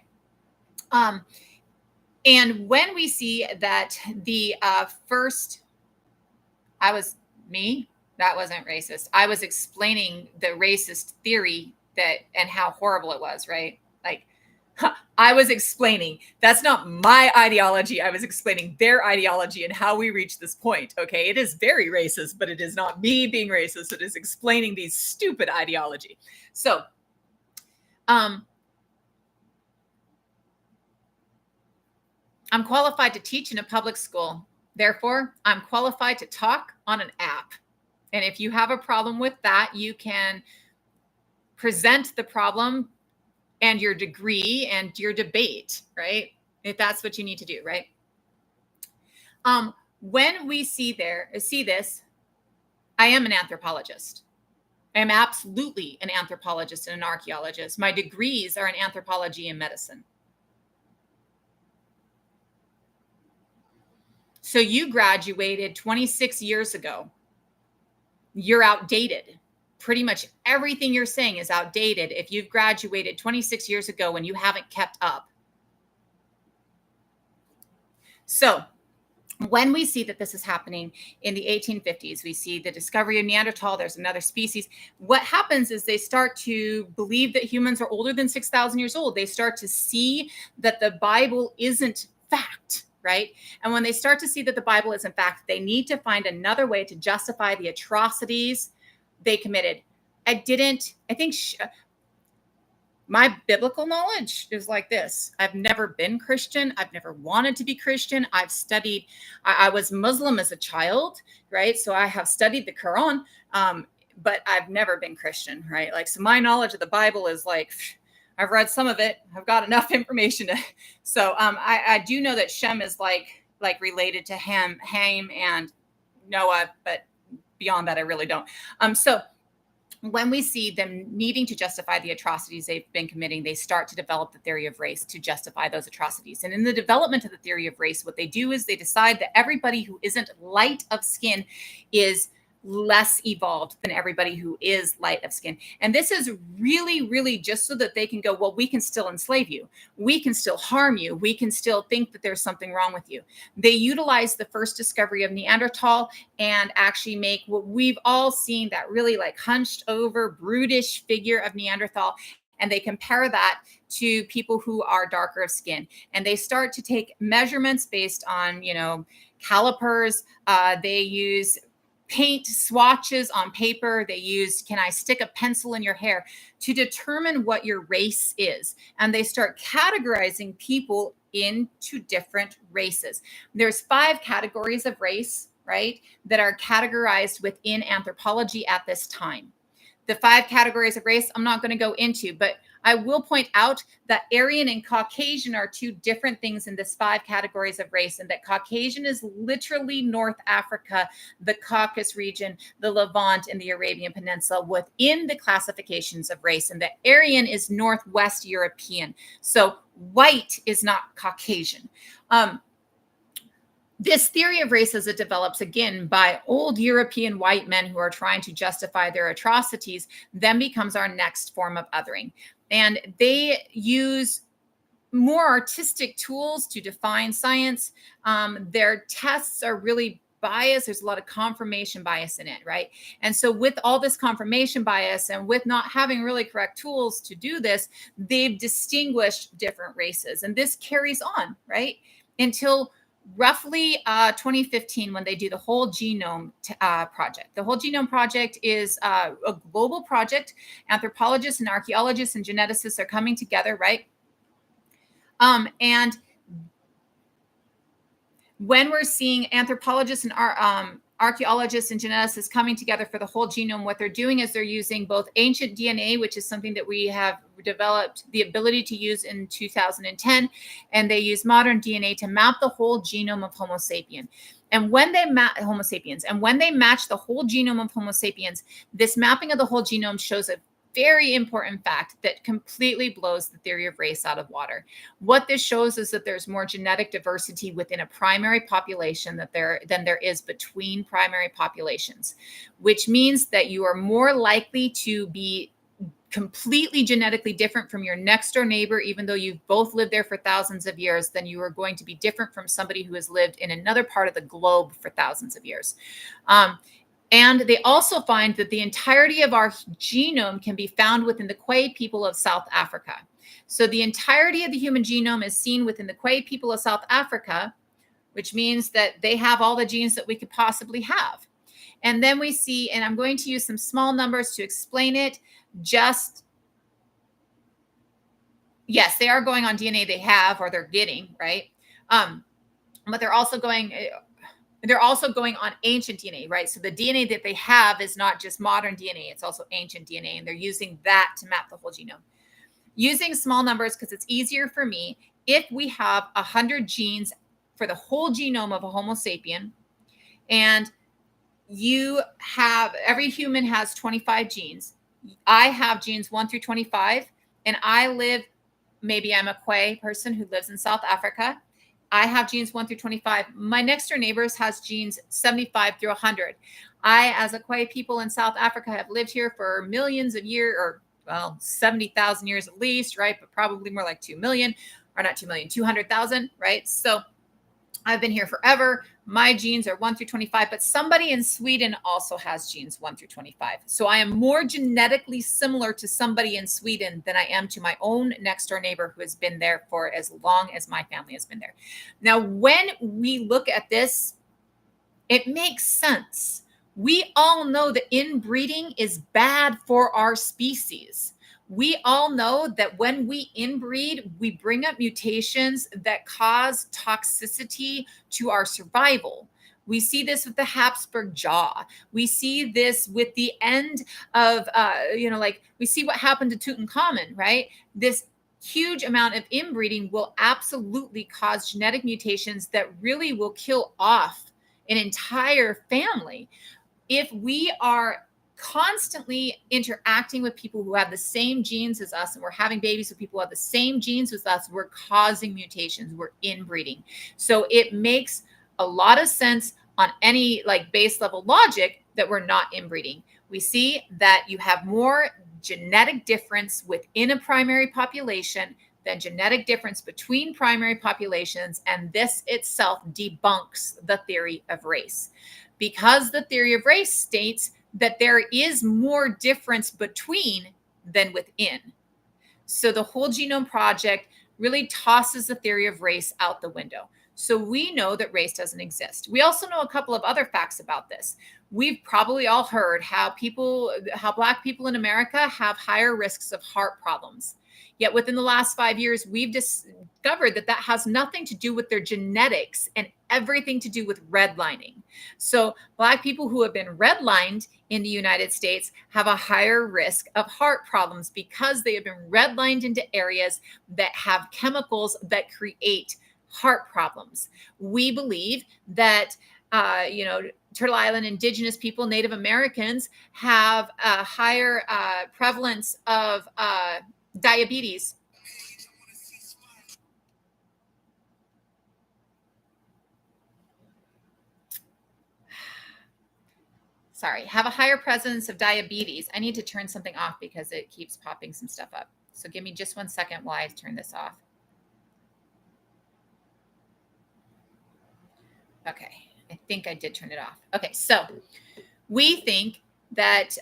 Speaker 1: And when we see that the first, that wasn't racist. I was explaining the racist theory and how horrible it was, right? Like, I was explaining, that's not my ideology. I was explaining their ideology and how we reached this point. Okay. It is very racist, but it is not me being racist. It is explaining these stupid ideology. So, I'm qualified to teach in a public school. Therefore, I'm qualified to talk on an app. And if you have a problem with that, you can present the problem and your degree and your debate, right? If that's what you need to do, right? When we see this, I am an anthropologist. I am absolutely an anthropologist and an archaeologist. My degrees are in anthropology and medicine. So you graduated 26 years ago. You're outdated. pretty much everything you're saying is outdated if you've graduated 26 years ago and you haven't kept up. So when we see that this is happening in the 1850s, we see the discovery of Neanderthal, there's another species. What happens is they start to believe that humans are older than 6,000 years old. They start to see that the Bible isn't fact, right? And when they start to see that the Bible isn't fact, they need to find another way to justify the atrocities they committed. I think my biblical knowledge is like this. I've never been Christian. I've never wanted to be Christian. I've studied, I was Muslim as a child, right? So I have studied the Quran, but I've never been Christian, right? Like, so my knowledge of the Bible is like, I've read some of it. I've got enough information to, so I do know that Shem is like related to Ham and Noah, but beyond that, I really don't. So when we see them needing to justify the atrocities they've been committing, they start to develop the theory of race to justify those atrocities. And in the development of the theory of race, what they do is they decide that everybody who isn't light of skin is less evolved than everybody who is light of skin. And this is really, really just so that they can go, well, we can still enslave you. We can still harm you. We can still think that there's something wrong with you. They utilize the first discovery of Neanderthal and actually make what we've all seen, that really like hunched over, brutish figure of Neanderthal. And they compare that to people who are darker of skin. And they start to take measurements based on, calipers. They use paint swatches on paper. They use, can I stick a pencil in your hair, to determine what your race is. And they start categorizing people into different races. There's 5 categories of race, right, that are categorized within anthropology at this time. The 5 categories of race I'm not going to go into, but I will point out that Aryan and Caucasian are 2 different things in this 5 categories of race, and that Caucasian is literally North Africa, the Caucasus region, the Levant, and the Arabian Peninsula within the classifications of race, and that Aryan is Northwest European. So white is not Caucasian. This theory of race, as it develops again by old European white men who are trying to justify their atrocities, then becomes our next form of othering. And they use more artistic tools to define science. Their tests are really biased. There's a lot of confirmation bias in it, right? And so with all this confirmation bias and with not having really correct tools to do this, they've distinguished different races. And this carries on, right, until roughly 2015, when they do the whole genome project. The whole genome project is a global project. Anthropologists and archaeologists and geneticists are coming together, right? And when we're seeing anthropologists and archaeologists and geneticists coming together for the whole genome, what they're doing is they're using both ancient DNA, which is something that we have developed the ability to use in 2010, and they use modern DNA to map the whole genome of Homo sapiens. And when they Homo sapiens, and when they match the whole genome of Homo sapiens, this mapping of the whole genome shows a very important fact that completely blows the theory of race out of water. What this shows is that there's more genetic diversity within a primary population than there is between primary populations, which means that you are more likely to be completely genetically different from your next door neighbor, even though you've both lived there for thousands of years, than you are going to be different from somebody who has lived in another part of the globe for thousands of years. And they also find that the entirety of our genome can be found within the Kwe people of South Africa. So the entirety of the human genome is seen within the Kwe people of South Africa, which means that they have all the genes that we could possibly have. And then we see, and I'm going to use some small numbers to explain it, yes, they are going on DNA they have or they're getting, right? But they're also going on ancient DNA, right? So the DNA that they have is not just modern DNA, it's also ancient DNA, and they're using that to map the whole genome. Using small numbers because it's easier for me, if we have 100 genes for the whole genome of a Homo sapien, and every human has 25 genes. I have genes 1 through 25, and maybe I'm a Kwe person who lives in South Africa, I have genes 1 through 25. My next door neighbors has genes 75 through 100. I, as a Kwa people in South Africa, have lived here for millions of years, or well, 70,000 years at least, right? But probably more like 2 million, or not 2 million, 200,000, right? So I've been here forever. My genes are 1 through 25, but somebody in Sweden also has genes 1 through 25. So I am more genetically similar to somebody in Sweden than I am to my own next door neighbor who has been there for as long as my family has been there. Now, when we look at this, it makes sense. We all know that inbreeding is bad for our species. We all know that when we inbreed, we bring up mutations that cause toxicity to our survival. We see this with the Habsburg jaw. We see this with the end of, like we see what happened to Tutankhamun, right? This huge amount of inbreeding will absolutely cause genetic mutations that really will kill off an entire family. If we are constantly interacting with people who have the same genes as us and we're having babies with people who have the same genes as us, we're causing mutations, we're inbreeding. So it makes a lot of sense on any like base level logic that we're not inbreeding. We see that you have more genetic difference within a primary population than genetic difference between primary populations, and this itself debunks the theory of race, because the theory of race states that there is more difference between than within. So the Whole Genome Project really tosses the theory of race out the window. So we know that race doesn't exist. We also know a couple of other facts about this. We've probably all heard how Black people in America have higher risks of heart problems. Yet within the last 5 years, we've discovered that that has nothing to do with their genetics and everything to do with redlining. So Black people who have been redlined in the United States have a higher risk of heart problems because they have been redlined into areas that have chemicals that create heart problems. We believe that, Turtle Island Indigenous people, Native Americans, have a higher prevalence of diabetes. Sorry, have a higher presence of diabetes. I need to turn something off because it keeps popping some stuff up. So give me just 1 second while I turn this off. Okay, I think I did turn it off. Okay, so we think that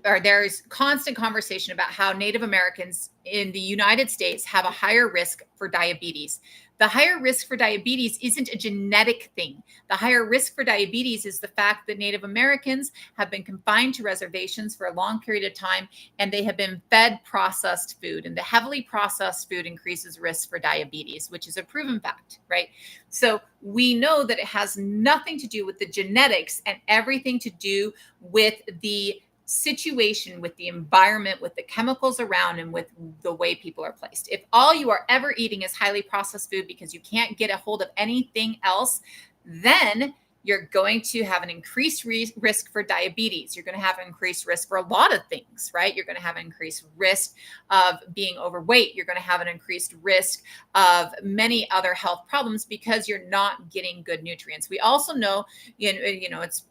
Speaker 1: or there's constant conversation about how Native Americans in the United States have a higher risk for diabetes. The higher risk for diabetes isn't a genetic thing. The higher risk for diabetes is the fact that Native Americans have been confined to reservations for a long period of time, and they have been fed processed food. And the heavily processed food increases risk for diabetes, which is a proven fact, right? So we know that it has nothing to do with the genetics and everything to do with the situation, with the environment, with the chemicals around, and with the way people are placed. If all you are ever eating is highly processed food because you can't get a hold of anything else, then you're going to have an increased risk for diabetes. You're going to have an increased risk for a lot of things, right? You're going to have an increased risk of being overweight. You're going to have an increased risk of many other health problems because you're not getting good nutrients. We also know, it's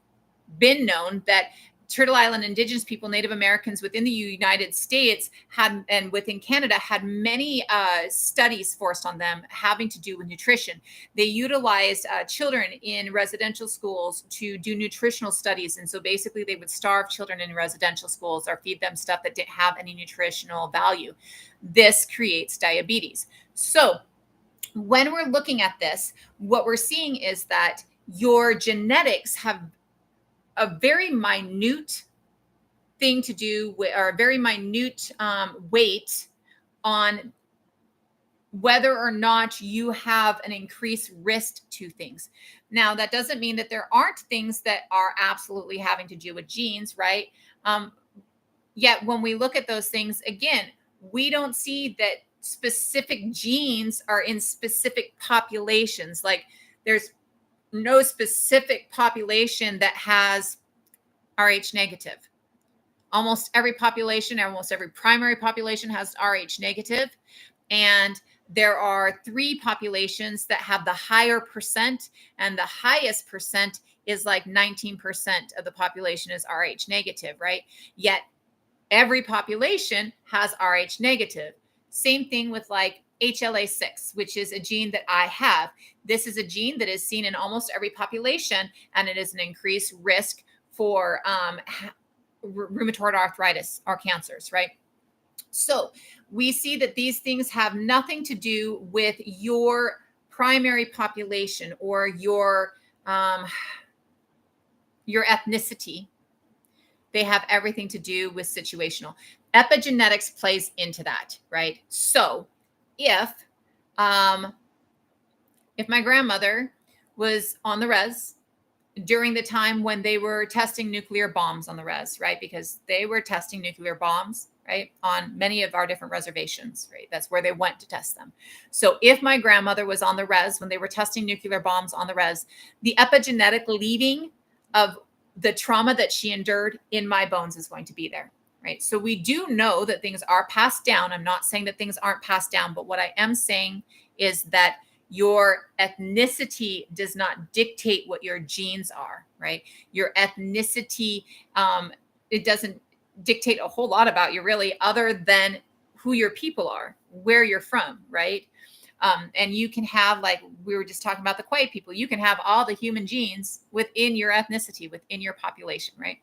Speaker 1: been known that Turtle Island Indigenous people, Native Americans within the United States had, and within Canada, had many studies forced on them having to do with nutrition. They utilized children in residential schools to do nutritional studies. And so basically they would starve children in residential schools or feed them stuff that didn't have any nutritional value. This creates diabetes. So when we're looking at this, what we're seeing is that your genetics have a very minute thing to do with, or a very minute weight on whether or not you have an increased risk to things. Now, that doesn't mean that there aren't things that are absolutely having to do with genes, right? Yet when we look at those things, again, we don't see that specific genes are in specific populations. Like there's no specific population that has Rh negative. Almost every population, almost every primary population has Rh negative. And there are 3 populations that have the higher percent, and the highest percent is like 19% of the population is Rh negative, right? Yet every population has Rh negative. Same thing with like HLA6, which is a gene that I have. This is a gene that is seen in almost every population, and it is an increased risk for rheumatoid arthritis or cancers, right? So we see that these things have nothing to do with your primary population or your ethnicity. They have everything to do with situational. Epigenetics plays into that, right? So if my grandmother was on the res during the time when they were testing nuclear bombs on the res, right? Because they were testing nuclear bombs, right, on many of our different reservations, right? That's where they went to test them. So if my grandmother was on the res when they were testing nuclear bombs on the res, the epigenetic leaving of the trauma that she endured in my bones is going to be there, right? So we do know that things are passed down. I'm not saying that things aren't passed down, but what I am saying is that your ethnicity does not dictate what your genes are, right? Your ethnicity, it doesn't dictate a whole lot about you really, other than who your people are, where you're from, right? And you can have, like we were just talking about the Quay people, you can have all the human genes within your ethnicity, within your population, right?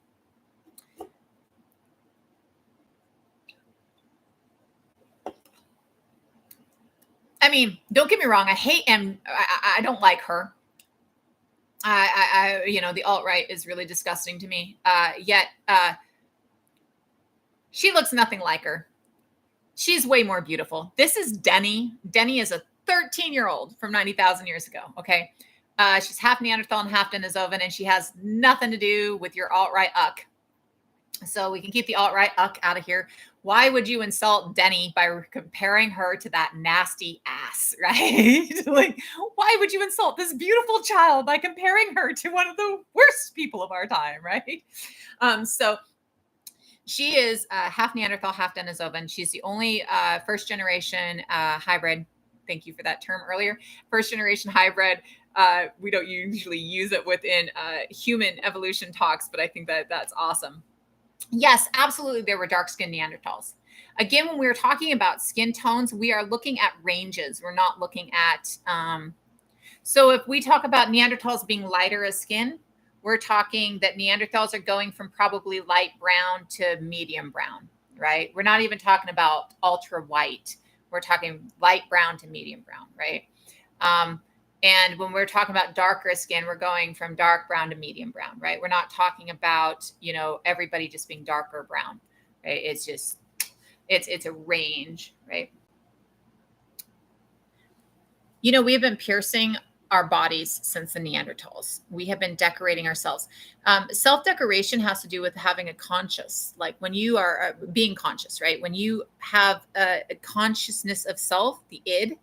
Speaker 1: I mean, don't get me wrong. I hate and I don't like her. The alt-right is really disgusting to me. Yet she looks nothing like her. She's way more beautiful. This is Denny. Denny is a 13-year-old from 90,000 years ago. Okay. She's half Neanderthal and half Denisovan, and she has nothing to do with your alt-right uck. So we can keep the alt-right uck out of here. Why would you insult Denny by comparing her to that nasty ass, right? Like, why would you insult this beautiful child by comparing her to one of the worst people of our time, right? So she is half Neanderthal, half Denisovan. She's the only first generation hybrid. Thank you for that term earlier. First generation hybrid. We don't usually use it within human evolution talks, but I think that that's awesome. Yes, absolutely. There were dark-skinned Neanderthals. Again, when we were talking about skin tones, we are looking at ranges. We're not looking at. So if we talk about Neanderthals being lighter as skin, we're talking that Neanderthals are going from probably light brown to medium brown, right? We're not even talking about ultra white. We're talking light brown to medium brown, right? And when we're talking about darker skin, we're going from dark brown to medium brown, right? We're not talking about, everybody just being darker brown, right? It's just, it's a range, right? We have been piercing our bodies since the Neanderthals. We have been decorating ourselves. Self-decoration has to do with having a conscious, like when you are being conscious, right? When you have a consciousness of self, the id,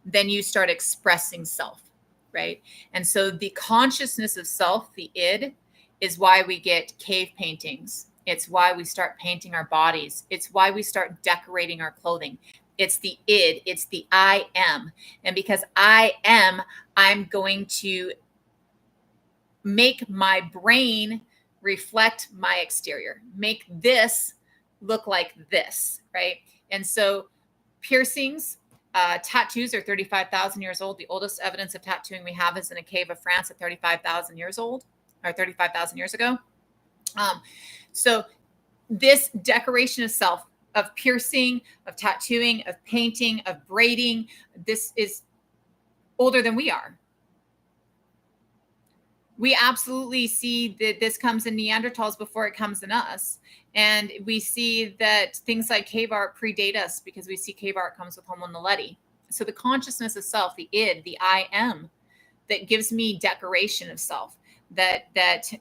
Speaker 1: then you start expressing self, right? And so the consciousness of self, the id, is why we get cave paintings. It's why we start painting our bodies. It's why we start decorating our clothing. It's the id, it's the I am. And because I am, I'm going to make my brain reflect my exterior, make this look like this, right? And so piercings, tattoos are 35,000 years old. The oldest evidence of tattooing we have is in a cave of France at 35,000 years old, or 35,000 years ago. So this decoration of self, of piercing, of tattooing, of painting, of braiding, this is older than we are. We absolutely see that this comes in Neanderthals before it comes in us. And we see that things like cave art predate us because we see cave art comes with Homo naledi. So the consciousness of self, the id, the I am, that gives me decoration of self, that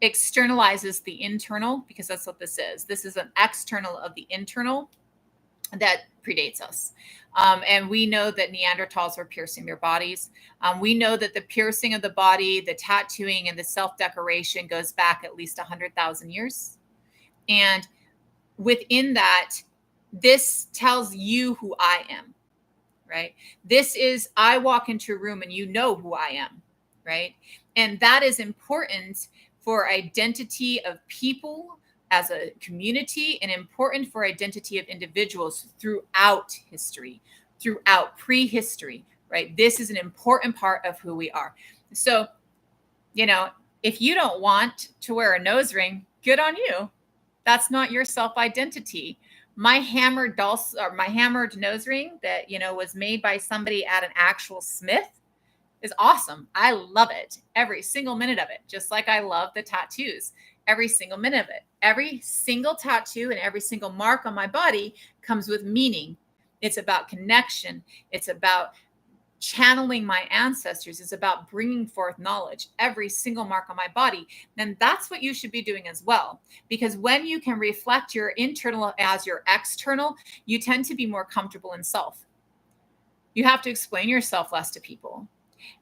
Speaker 1: externalizes the internal, because that's what this is. This is an external of the internal that predates us. And we know that Neanderthals were piercing their bodies. We know that the piercing of the body, the tattooing, and the self-decoration goes back at least 100,000 years. And within that, this tells you who I am, right? This is, I walk into a room and you know who I am, right? And that is important for identity of people as a community and important for identity of individuals throughout history, throughout prehistory, right? This is an important part of who we are. So, you know, if you don't want to wear a nose ring, good on you. That's not your self-identity. My hammered nose ring that, was made by somebody at an actual smith is awesome. I love it. Every single minute of it. Just like I love the tattoos. Every single minute of it. Every single tattoo and every single mark on my body comes with meaning. It's about connection. It's about channeling my ancestors. Is about bringing forth knowledge. Every single mark on my body. And that's what you should be doing as well. Because when you can reflect your internal as your external, you tend to be more comfortable in self. You have to explain yourself less to people.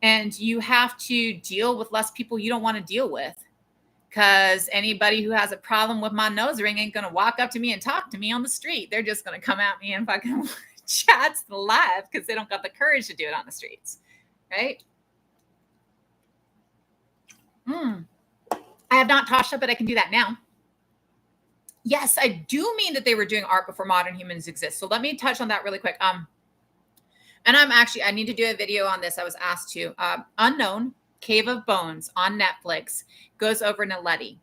Speaker 1: And you have to deal with less people you don't want to deal with. Because anybody who has a problem with my nose ring ain't going to walk up to me and talk to me on the street. They're just going to come at me and fucking chat live because they don't got the courage to do it on the streets. Right? I have not Tasha, but I can do that now. Yes, I do mean that they were doing art before modern humans exist. So let me touch on that really quick. And I need to do a video on this. I was asked to. Unknown Cave of Bones on Netflix goes over Naledi.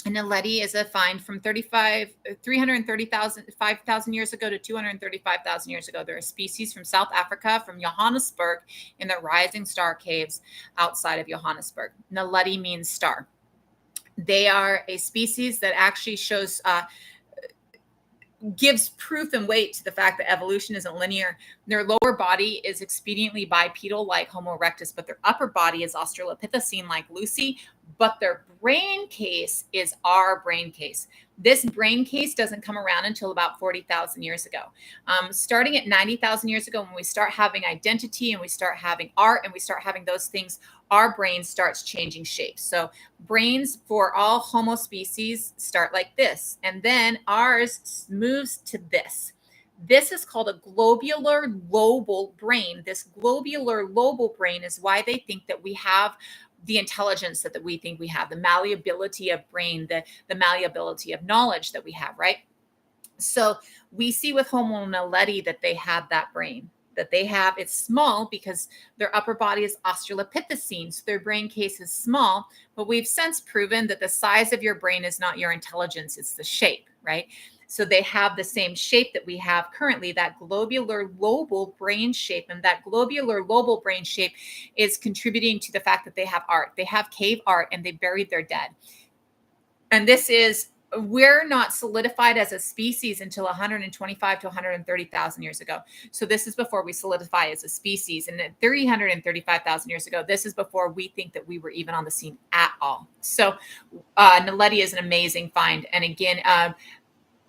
Speaker 1: And Naledi is a find from 5,000 years ago to 235,000 years ago. They're a species from South Africa, from Johannesburg, in the Rising Star Caves outside of Johannesburg. Naledi means star. They are a species that actually shows gives proof and weight to the fact that evolution isn't linear. Their lower body is expediently bipedal like Homo erectus, but their upper body is Australopithecine like Lucy, but their brain case is our brain case. This brain case doesn't come around until about 40,000 years ago. Starting at 90,000 years ago, when we start having identity and we start having art and we start having those things, our brain starts changing shapes. So brains for all Homo species start like this, and then ours moves to this. This is called a globular lobal brain. This globular lobal brain is why they think that we have the intelligence that we think we have, the malleability of brain, the malleability of knowledge that we have, right? So we see with Homo naledi that they have that brain. That they have, it's small because their upper body is Australopithecine, so their brain case is small, but we've since proven that the size of your brain is not your intelligence, it's the shape, right? So they have the same shape that we have currently, that globular lobal brain shape, and that globular lobal brain shape is contributing to the fact that they have art. They have cave art and they buried their dead. And this is, we're not solidified as a species until 125 to 130,000 years ago. So this is before we solidify as a species. And 335,000 years ago, this is before we think that we were even on the scene at all. So Naledi is an amazing find. And again,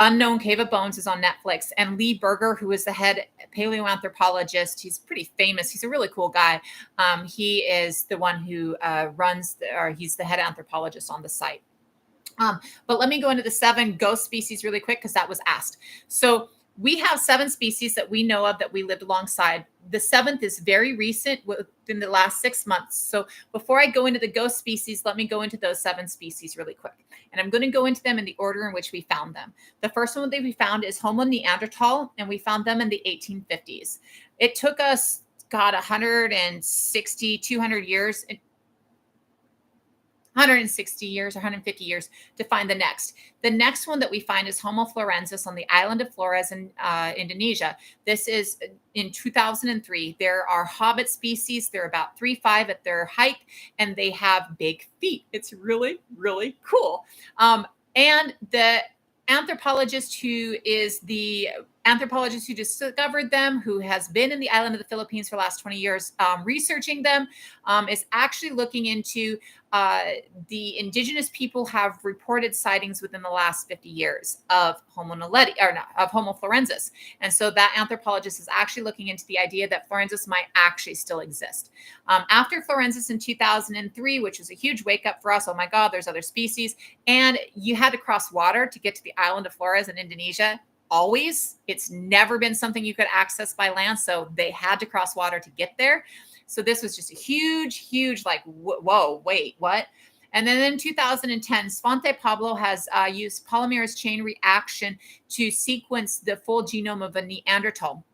Speaker 1: Unknown Cave of Bones is on Netflix. And Lee Berger, who is the head paleoanthropologist, he's pretty famous. He's a really cool guy. He is the one who he's the head anthropologist on the site. But let me go into the 7 ghost species really quick because that was asked. So we have 7 species that we know of that we lived alongside. The 7th is very recent, within the last 6 months. So before I go into the ghost species, let me go into those 7 species really quick. And I'm going to go into them in the order in which we found them. The first one that we found is Homo neanderthal, and we found them in the 1850s. It took us, 160, 200 years, 160 years or 150 years to find the next. The next one that we find is Homo florensis on the island of Flores in Indonesia. This is in 2003. There are hobbit species. They're about 3'5" at their height, and they have big feet. It's really, really cool. And the anthropologist who discovered them, who has been in the island of the Philippines for the last 20 years researching them, is actually looking into the indigenous people have reported sightings within the last 50 years of Homo naledi, or not, of Homo florensis. And so that anthropologist is actually looking into the idea that florensis might actually still exist. After florensis in 2003, which was a huge wake up for us, oh my God, there's other species. And you had to cross water to get to the island of Flores in Indonesia. always. It's never been something you could access by land. So they had to cross water to get there. So this was just a huge, like, whoa, wait, what? And then in 2010, Svante Pablo has used polymerase chain reaction to sequence the full genome of a Neanderthal.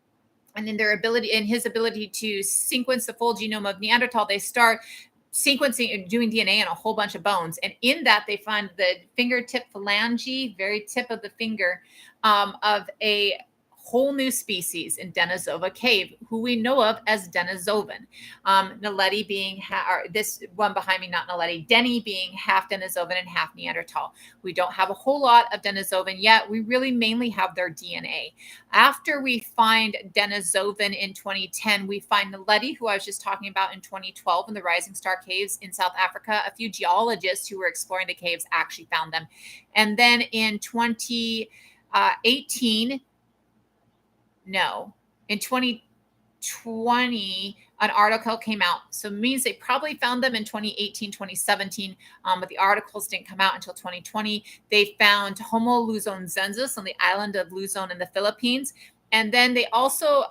Speaker 1: And in his ability to sequence the full genome of Neanderthal, they start sequencing and doing DNA in a whole bunch of bones. And in that, they find the fingertip phalange, very tip of the finger, of a whole new species in Denisova Cave, who we know of as Denisovan. Naledi being, this one behind me, not Naledi, Denny being half Denisovan and half Neanderthal. We don't have a whole lot of Denisovan yet. We really mainly have their DNA. After we find Denisovan in 2010, we find Naledi, who I was just talking about, in 2012 in the Rising Star Caves in South Africa. A few geologists who were exploring the caves actually found them. And then in 2018, in 2020, an article came out. So it means they probably found them in 2018, 2017, but the articles didn't come out until 2020. They found Homo luzonensis on the island of Luzon in the Philippines. And then they also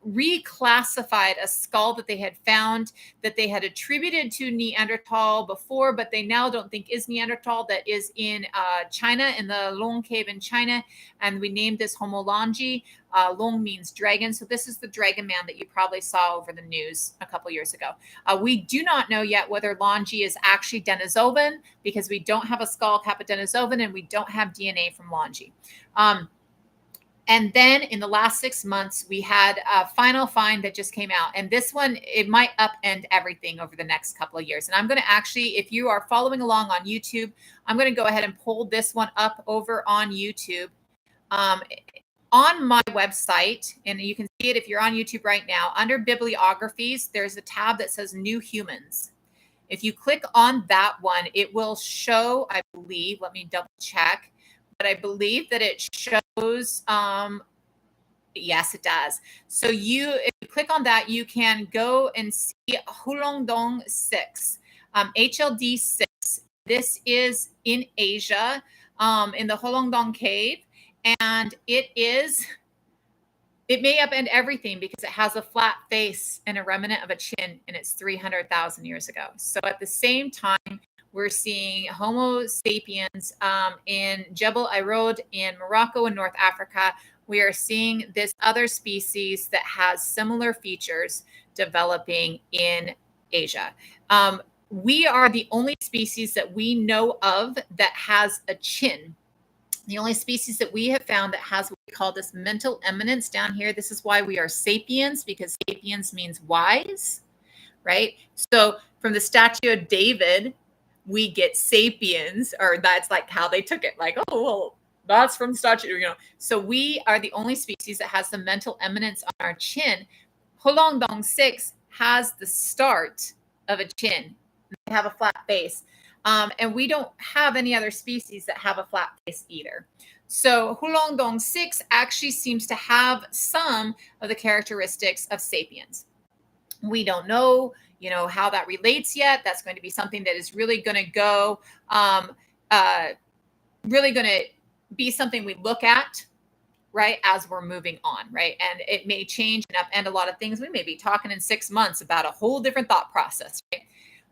Speaker 1: reclassified a skull that they had found that they had attributed to Neanderthal before, but they now don't think is Neanderthal, that is in China, in the Long Cave in China. And we named this Homo longi. Long means dragon. So this is the dragon man that you probably saw over the news a couple years ago. We do not know yet whether longi is actually Denisovan, because we don't have a skull cap of Denisovan and we don't have DNA from longi. And then in the last 6 months, we had a final find that just came out. And this one, it might upend everything over the next couple of years. And I'm going to actually, if you are following along on YouTube, I'm going to go ahead and pull this one up over on YouTube. On my website, and you can see it if you're on YouTube right now, under bibliographies, there's a tab that says New Humans. If you click on that one, it will show, I believe, let me double check, but I believe that it shows, yes, it does. So if you click on that, you can go and see Hulongdong 6, HLD 6. This is in Asia, in the Hulongdong Cave. And it may upend everything because it has a flat face and a remnant of a chin, and it's 300,000 years ago. So at the same time, we're seeing Homo sapiens in Jebel Irod in Morocco and North Africa. We are seeing this other species that has similar features developing in Asia. We are the only species that we know of that has a chin. The only species that we have found that has what we call this mental eminence down here. This is why we are sapiens, because sapiens means wise, right? So from the statue of David, we get sapiens, or that's like how they took it. Like, oh, well, that's from statue, you know. So we are the only species that has the mental eminence on our chin. Hulongdong 6 has the start of a chin. They have a flat face. And we don't have any other species that have a flat face either. So Hulongdong 6 actually seems to have some of the characteristics of sapiens. We don't know, how that relates yet. That's going to be something that is really going to go, really going to be something we look at, right, as we're moving on, right? And it may change and upend a lot of things. We may be talking in 6 months about a whole different thought process, right?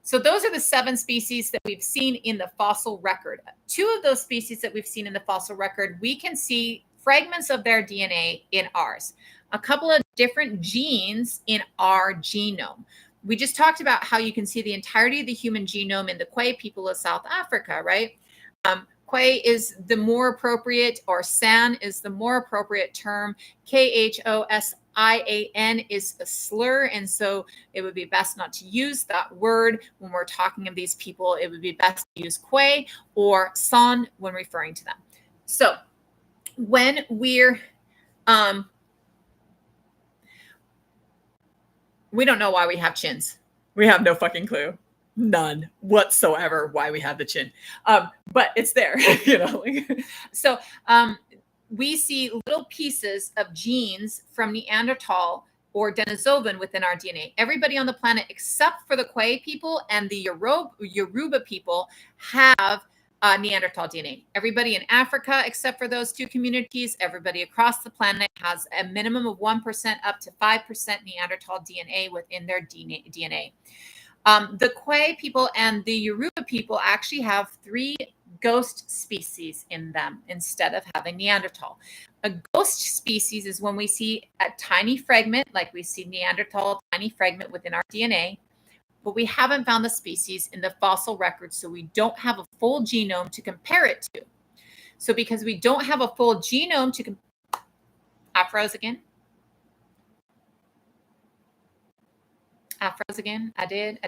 Speaker 1: So those are the 7 species that we've seen in the fossil record. 2 of those species that we've seen in the fossil record, we can see fragments of their DNA in ours. A couple of different genes in our genome. We just talked about how you can see the entirety of the human genome in the Kwe people of South Africa, right? Kwe is the more appropriate, or San is the more appropriate term. KHOSIAN is a slur, and so it would be best not to use that word when we're talking of these people. It would be best to use Kwe or San when referring to them. So when we're we don't know why we have chins. We have no fucking clue. None whatsoever why we have the chin. But it's there, So we see little pieces of genes from Neanderthal or Denisovan within our DNA. Everybody on the planet except for the Kwe people and the Yoruba people have Neanderthal DNA. Everybody in Africa, except for those two communities, everybody across the planet has a minimum of 1% up to 5% Neanderthal DNA within their DNA. The Kwe people and the Yoruba people actually have 3 ghost species in them instead of having Neanderthal. A ghost species is when we see a tiny fragment, like we see Neanderthal, tiny fragment within our DNA, but we haven't found the species in the fossil record, so we don't have a full genome to compare it to. So because we don't have a full genome to I froze again. I did.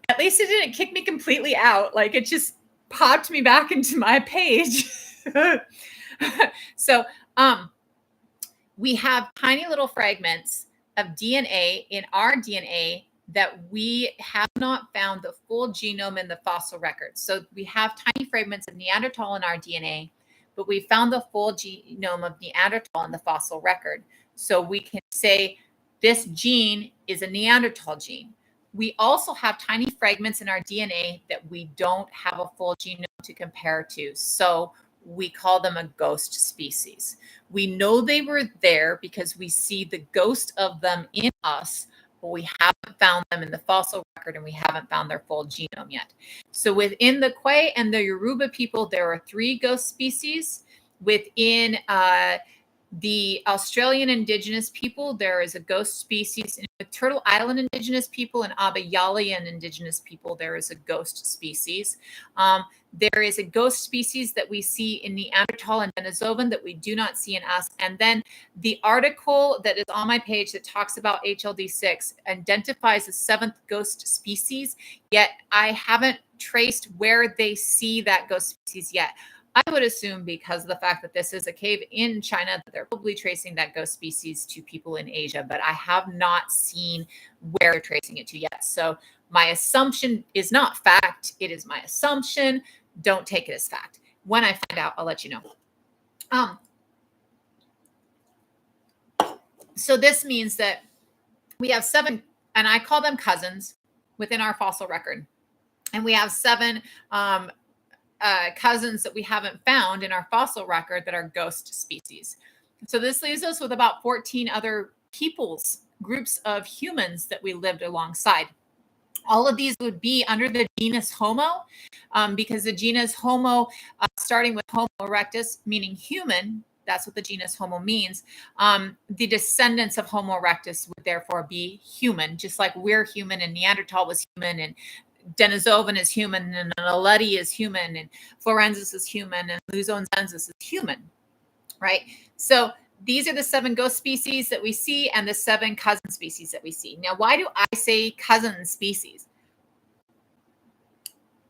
Speaker 1: At least it didn't kick me completely out. Like it just popped me back into my page. So, we have tiny little fragments of DNA in our DNA that we have not found the full genome in the fossil record. So we have tiny fragments of Neanderthal in our DNA, but we found the full genome of Neanderthal in the fossil record. So we can say this gene is a Neanderthal gene. We also have tiny fragments in our DNA that we don't have a full genome to compare to. So we call them a ghost species. We know they were there because we see the ghost of them in us, but we haven't found them in the fossil record and we haven't found their full genome yet. So within the Kwe and the Yoruba people, there are 3 ghost species. Within the Australian Indigenous people, there is a ghost species. In the Turtle Island Indigenous people and Abayalian Indigenous people, there is a ghost species. There is a ghost species that we see in Neanderthal and Denisovan that we do not see in us. And then the article that is on my page that talks about HLD6 identifies a 7th ghost species, yet I haven't traced where they see that ghost species yet. I would assume because of the fact that this is a cave in China, that they're probably tracing that ghost species to people in Asia, but I have not seen where they're tracing it to yet. So my assumption is not fact. It is my assumption. Don't take it as fact. When I find out, I'll let you know. So this means that we have 7, and I call them cousins within our fossil record. And we have 7 cousins that we haven't found in our fossil record that are ghost species. So this leaves us with about 14 other peoples, groups of humans that we lived alongside. All of these would be under the genus Homo, because the genus Homo, starting with Homo erectus, meaning human, that's what the genus Homo means. The descendants of Homo erectus would therefore be human, just like we're human and Neanderthal was human and Denisovan is human, and Naledi is human, and Florensis is human, and Luzonensis is human, right? So these are the 7 ghost species that we see and the 7 cousin species that we see. Now, why do I say cousin species?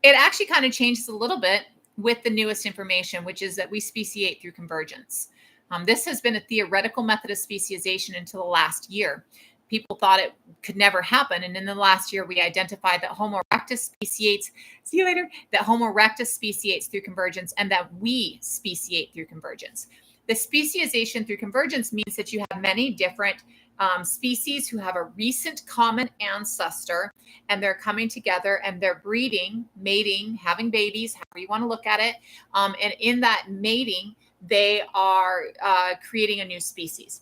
Speaker 1: It actually kind of changes a little bit with the newest information, which is that we speciate through convergence. This has been a theoretical method of speciation until the last year. People thought it could never happen. And in the last year, we identified that Homo erectus speciates, see you later, that Homo erectus speciates through convergence and that we speciate through convergence. The speciation through convergence means that you have many different species who have a recent common ancestor, and they're coming together and they're breeding, mating, having babies, however you want to look at it. And in that mating, they are creating a new species.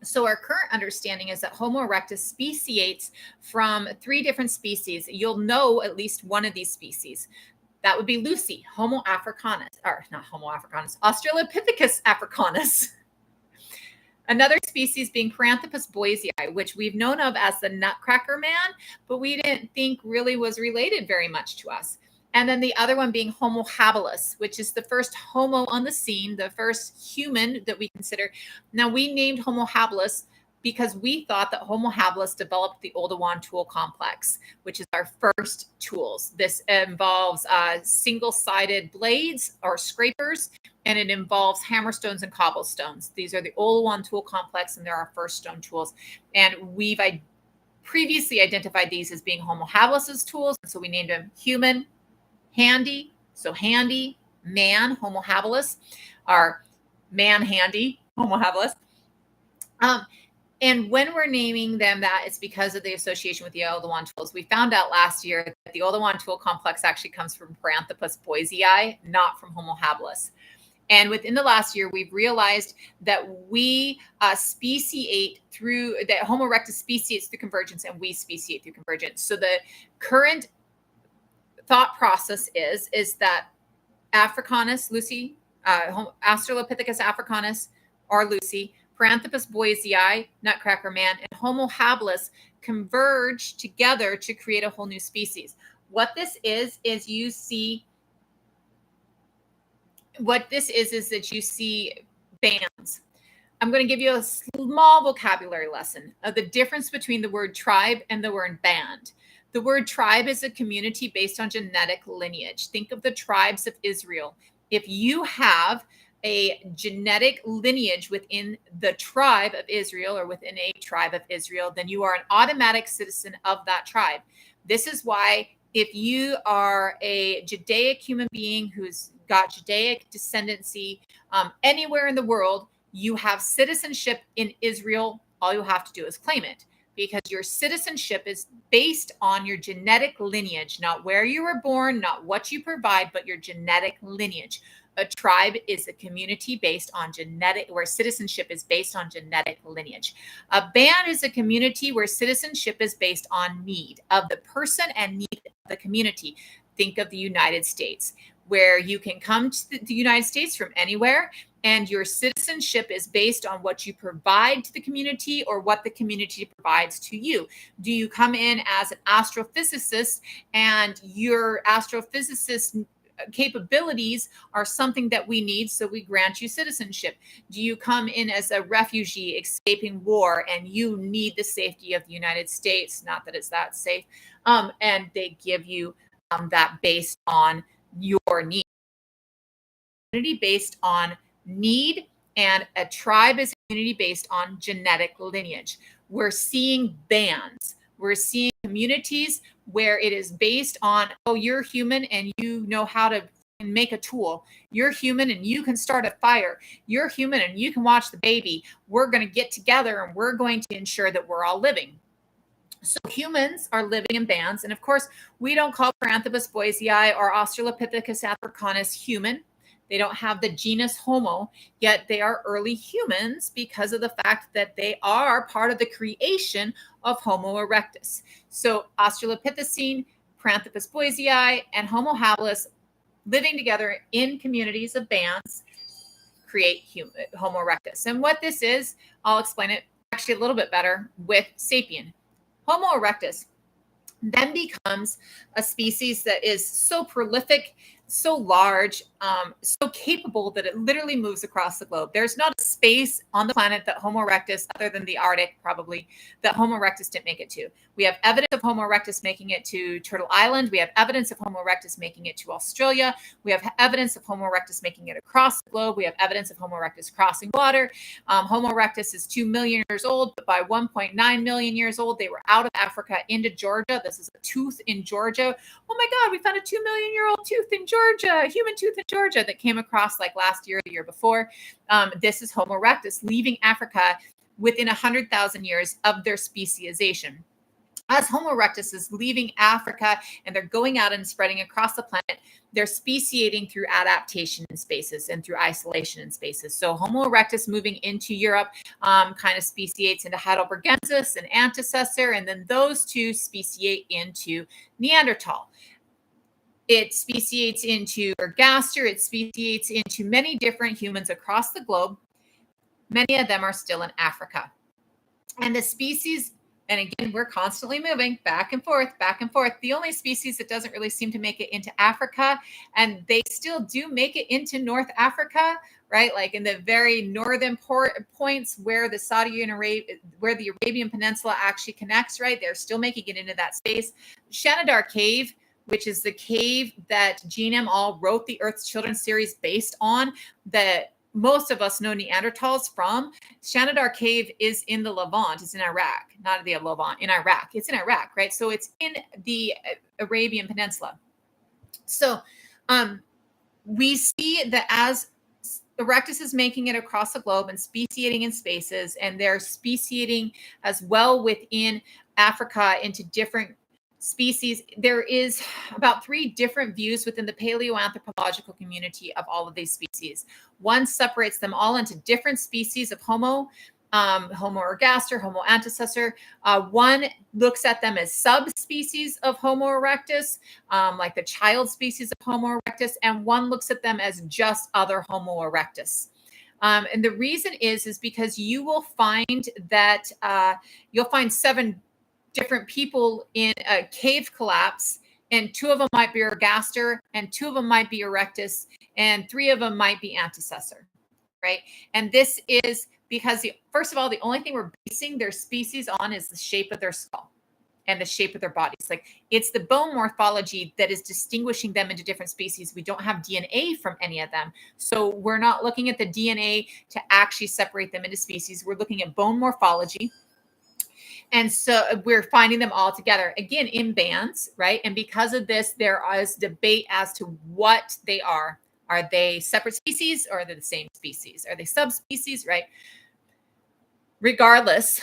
Speaker 1: So our current understanding is that Homo erectus speciates from 3 different species. You'll know at least one of these species. That would be Lucy, Homo africanus, or not Homo africanus, Australopithecus africanus. Another species being Paranthropus boisei, which we've known of as the Nutcracker Man, but we didn't think really was related very much to us. And then the other one being Homo habilis, which is the first Homo on the scene, the first human that we consider. Now, we named Homo habilis because we thought that Homo habilis developed the Oldowan tool complex, which is our first tools. This involves single-sided blades or scrapers, and it involves hammerstones and cobblestones. These are the Oldowan tool complex, and they're our first stone tools. And we've previously identified these as being Homo habilis' tools, and so we named them human, handy, so handy, man, Homo habilis, or man handy, Homo habilis. And when we're naming them that, it's because of the association with the Oldowan tools. We found out last year that the Oldowan tool complex actually comes from Paranthropus boisei, not from Homo habilis. And within the last year, we've realized that we speciate through, that Homo erectus speciates through convergence and we speciate through convergence. So the current thought process is that Africanus, Lucy, Australopithecus africanus, or Lucy, Paranthropus boisei, Nutcracker Man, and Homo habilis converge together to create a whole new species. What this is you see, what this is that you see bands. I'm going to give you a small vocabulary lesson of the difference between the word tribe and the word band. The word tribe is a community based on genetic lineage. Think of the tribes of Israel. If you have a genetic lineage within the tribe of Israel or within a tribe of Israel, then you are an automatic citizen of that tribe. This is why if you are a Judaic human being who's got Judaic descendancy anywhere in the world, you have citizenship in Israel. All you have to do is claim it, because your citizenship is based on your genetic lineage, not where you were born, not what you provide, but your genetic lineage. A tribe is a community based on genetic, where citizenship is based on genetic lineage. A band is a community where citizenship is based on need of the person and need of the community. Think of the United States, where you can come to the United States from anywhere, and your citizenship is based on what you provide to the community or what the community provides to you. Do you come in as an astrophysicist and your astrophysicist capabilities are something that we need, so we grant you citizenship? Do you come in as a refugee escaping war and you need the safety of the United States? Not that it's that safe. And they give you that based on your need. Community based on need, and a tribe is a community based on genetic lineage. We're seeing bands. We're seeing communities where it is based on, oh, you're human and you know how to make a tool. You're human and you can start a fire. You're human and you can watch the baby. We're going to get together and we're going to ensure that we're all living. So humans are living in bands. And of course, we don't call Paranthropus boisei or Australopithecus africanus human. They don't have the genus Homo, yet they are early humans because of the fact that they are part of the creation of Homo erectus. So Australopithecine, Paranthropus boisei, and Homo habilis living together in communities of bands create Homo erectus. And what this is, I'll explain it actually a little bit better with sapien. Homo erectus then becomes a species that is so prolific, so large, so capable that it literally moves across the globe. There's not a space on the planet that Homo erectus, other than the Arctic probably, that Homo erectus didn't make it to. We have evidence of Homo erectus making it to Turtle Island. We have evidence of Homo erectus making it to Australia. We have evidence of Homo erectus making it across the globe. We have evidence of Homo erectus crossing water. Homo erectus is 2 million years old, but by 1.9 million years old, they were out of Africa into Georgia. This is a tooth in Georgia. Oh my God, we found a 2 million year old tooth in Georgia, human tooth in Georgia that came across like last year, the year before. This is Homo erectus leaving Africa within 100,000 years of their speciation. As Homo erectus is leaving Africa and they're going out and spreading across the planet, they're speciating through adaptation in spaces and through isolation in spaces. So Homo erectus moving into Europe kind of speciates into Heidelbergensis and antecessor, and then those two speciate into Neanderthal. It speciates into ergaster. It speciates into many different humans across the globe. Many of them are still in Africa. And the species, and again, we're constantly moving back and forth, back and forth. The only species that doesn't really seem to make it into Africa, and they still do make it into North Africa, right? Like in the very northern points where the where the Arabian Peninsula actually connects, right? They're still making it into that space. Shanidar Cave, which is the cave that Jean M. All wrote the Earth's Children series based on, that most of us know Neanderthals from. Shanidar Cave is in the Levant. It's in Iraq, not the Levant, in Iraq. It's in Iraq, right? So it's in the Arabian Peninsula. So we see that as erectus is making it across the globe and speciating in spaces, and they're speciating as well within Africa into different species. There is about 3 different views within the paleoanthropological community of all of these species. One separates them all into different species of Homo ergaster, Homo antecessor. One looks at them as subspecies of Homo erectus, like the child species of Homo erectus, and one looks at them as just other Homo erectus. And the reason is because you will find that you'll find 7 different people in a cave collapse, and 2 of them might be ergaster, and 2 of them might be erectus, and 3 of them might be antecessor, right? And this is because, first of all, the only thing we're basing their species on is the shape of their skull and the shape of their bodies. Like, it's the bone morphology that is distinguishing them into different species. We don't have DNA from any of them. So we're not looking at the DNA to actually separate them into species. We're looking at bone morphology. And so we're finding them all together, again, in bands, right? And because of this, there is debate as to what they are. Are they separate species, or are they the same species? Are they subspecies, right? Regardless,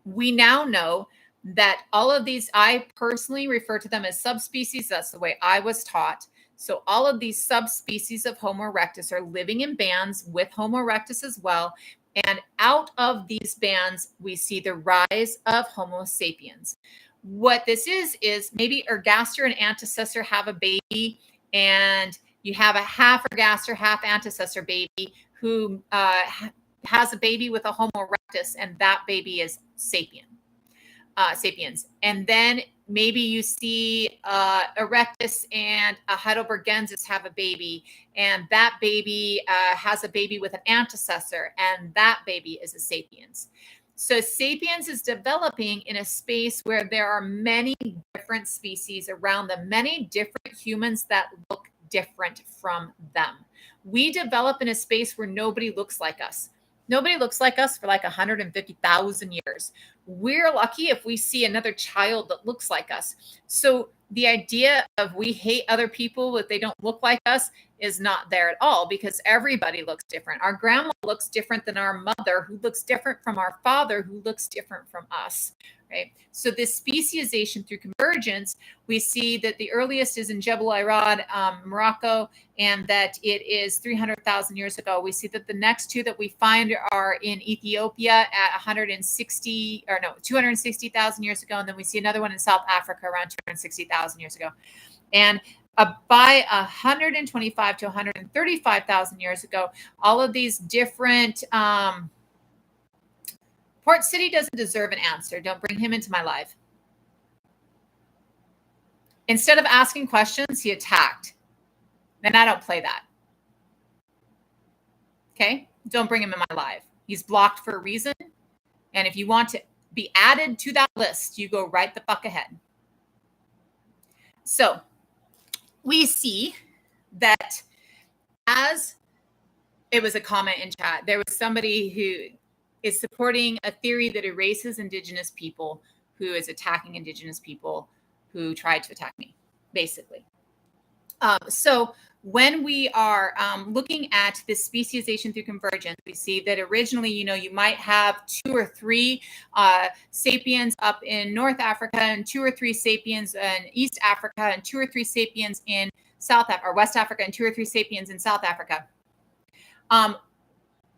Speaker 1: we now know that all of these, I personally refer to them as subspecies. That's the way I was taught. So all of these subspecies of Homo erectus are living in bands with Homo erectus as well. And out of these bands, we see the rise of Homo sapiens. What this is maybe ergaster and antecessor have a baby, and you have a half ergaster, half antecessor baby who has a baby with a Homo erectus, and that baby is sapiens. And then maybe you see erectus and a heidelbergensis have a baby, and that baby has a baby with an antecessor, and that baby is a sapiens. So sapiens is developing in a space where there are many different species around them, many different humans that look different from them. We develop in a space where nobody looks like us. Nobody looks like us for like 150,000 years. We're lucky if we see another child that looks like us. So the idea of we hate other people if they don't look like us is not there at all, because everybody looks different. Our grandma looks different than our mother, who looks different from our father, who looks different from us, right? So this speciation through convergence, we see that the earliest is in Jebel Irad, Morocco, and that it is 300,000 years ago. We see that the next 2 that we find are in Ethiopia at 260,000 years ago. And then we see another one in South Africa around 260,000 years ago. And by 125 to 135,000 years ago, all of these different, Port City doesn't deserve an answer. Don't bring him into my life. Instead of asking questions, he attacked. And I don't play that. Okay? Don't bring him in my life. He's blocked for a reason. And if you want to be added to that list, you go right the fuck ahead. So we see that, as it was a comment in chat, there was somebody who is supporting a theory that erases Indigenous people, who is attacking Indigenous people who tried to attack me, basically. So when we are looking at this speciation through convergence, we see that originally, you might have 2 or 3 sapiens up in North Africa, and 2 or 3 sapiens in East Africa, and 2 or 3 sapiens in West Africa, and 2 or 3 sapiens in South Africa.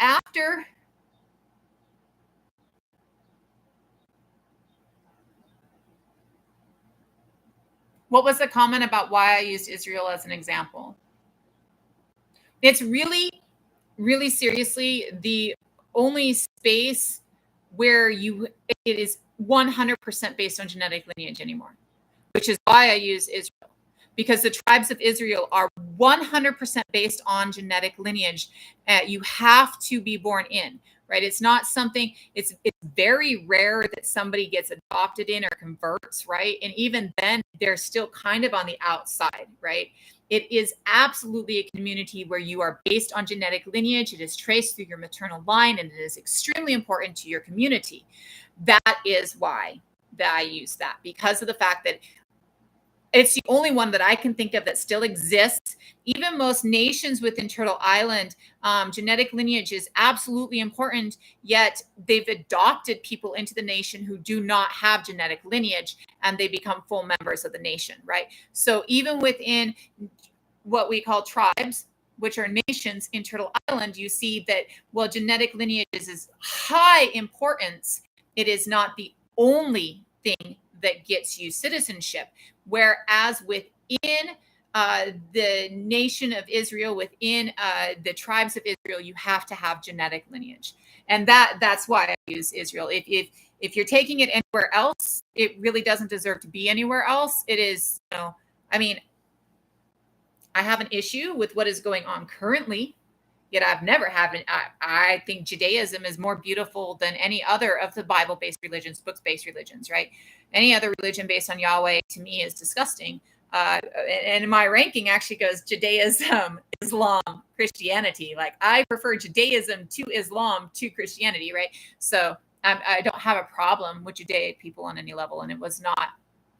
Speaker 1: After what was the comment about why I used Israel as an example? It's really, really seriously the only space where it is 100% based on genetic lineage anymore, which is why I use Israel, because the tribes of Israel are 100% based on genetic lineage. You have to be born in, right? It's not something, it's very rare that somebody gets adopted in or converts, right? And even then, they're still kind of on the outside, right? It is absolutely a community where you are based on genetic lineage. It is traced through your maternal line, and it is extremely important to your community. That is why that I use that, because of the fact that It's the only one that I can think of that still exists. Even most nations within Turtle Island, genetic lineage is absolutely important, yet they've adopted people into the nation who do not have genetic lineage, and they become full members of the nation, right? So even within what we call tribes, which are nations in Turtle Island, you see that, well, genetic lineage is high importance. It is not the only thing that gets you citizenship. Whereas within the nation of Israel, within the tribes of Israel, you have to have genetic lineage, and that's why I use Israel. If you're taking it anywhere else, it really doesn't deserve to be anywhere else. It is, I mean, I have an issue with what is going on currently, yet I've never had it. I think Judaism is more beautiful than any other of the Bible-based religions, books-based religions, right? Any other religion based on Yahweh to me is disgusting. And my ranking actually goes Judaism, Islam, Christianity. Like, I prefer Judaism to Islam to Christianity, right? So I don't have a problem with Judaic people on any level, and it was not,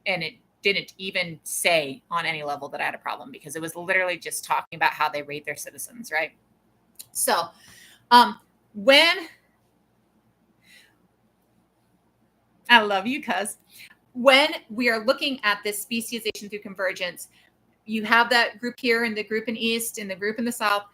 Speaker 1: and it didn't even say on any level that I had a problem, because it was literally just talking about how they rate their citizens, right? So when I love you, cuz when we are looking at this speciation through convergence, you have that group here and the group in East and the group in the South.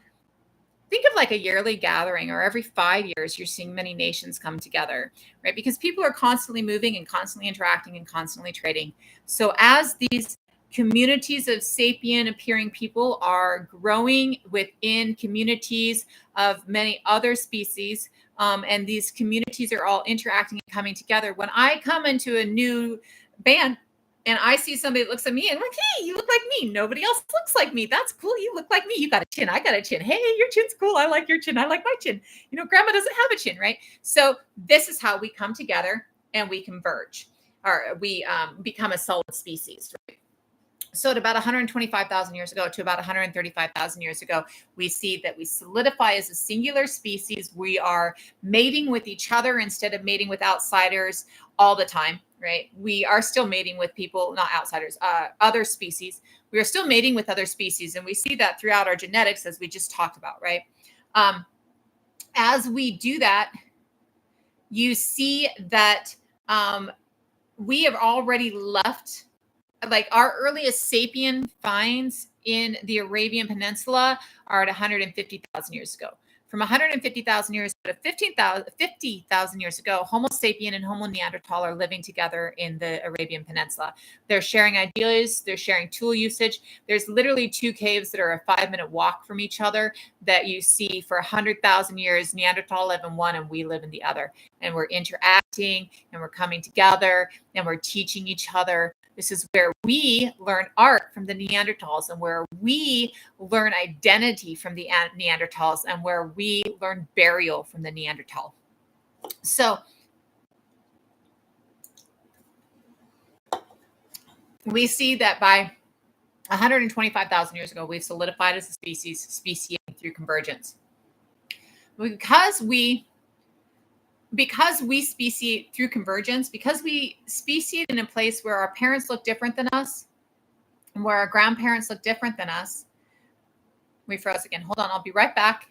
Speaker 1: Think of like a yearly gathering, or every 5 years, you're seeing many nations come together, right? Because people are constantly moving and constantly interacting and constantly trading. So as these communities of sapient appearing people are growing within communities of many other species, and these communities are all interacting and coming together. When I come into a new band and I see somebody that looks at me and I'm like, hey, you look like me. Nobody else looks like me. That's cool. You look like me. You got a chin. I got a chin. Hey, your chin's cool. I like your chin. I like my chin. Grandma doesn't have a chin, right? So this is how we come together and we converge, or we become a solid species, right? So at about 125,000 years ago to about 135,000 years ago, we see that we solidify as a singular species. We are mating with each other instead of mating with outsiders all the time, right? We are still mating with people, not outsiders, other species. We are still mating with other species. And we see that throughout our genetics, as we just talked about, right? As we do that, you see that we have already left. Like, our earliest sapien finds in the Arabian Peninsula are at 150,000 years ago. From 150,000 years to 50,000 years ago, Homo sapien and Homo Neanderthal are living together in the Arabian Peninsula. They're sharing ideas. They're sharing tool usage. There's literally two caves that are a 5-minute walk from each other that you see for 100,000 years. Neanderthal live in one and we live in the other. And we're interacting and we're coming together and we're teaching each other. This is where we learn art from the Neanderthals, and where we learn identity from the Neanderthals, and where we learn burial from the Neanderthal. So we see that by 125,000 years ago, we've solidified as a species, speciating through convergence. Because we speciate through convergence, because we speciate in a place where our parents look different than us and where our grandparents look different than us. We froze again. Hold on. I'll be right back.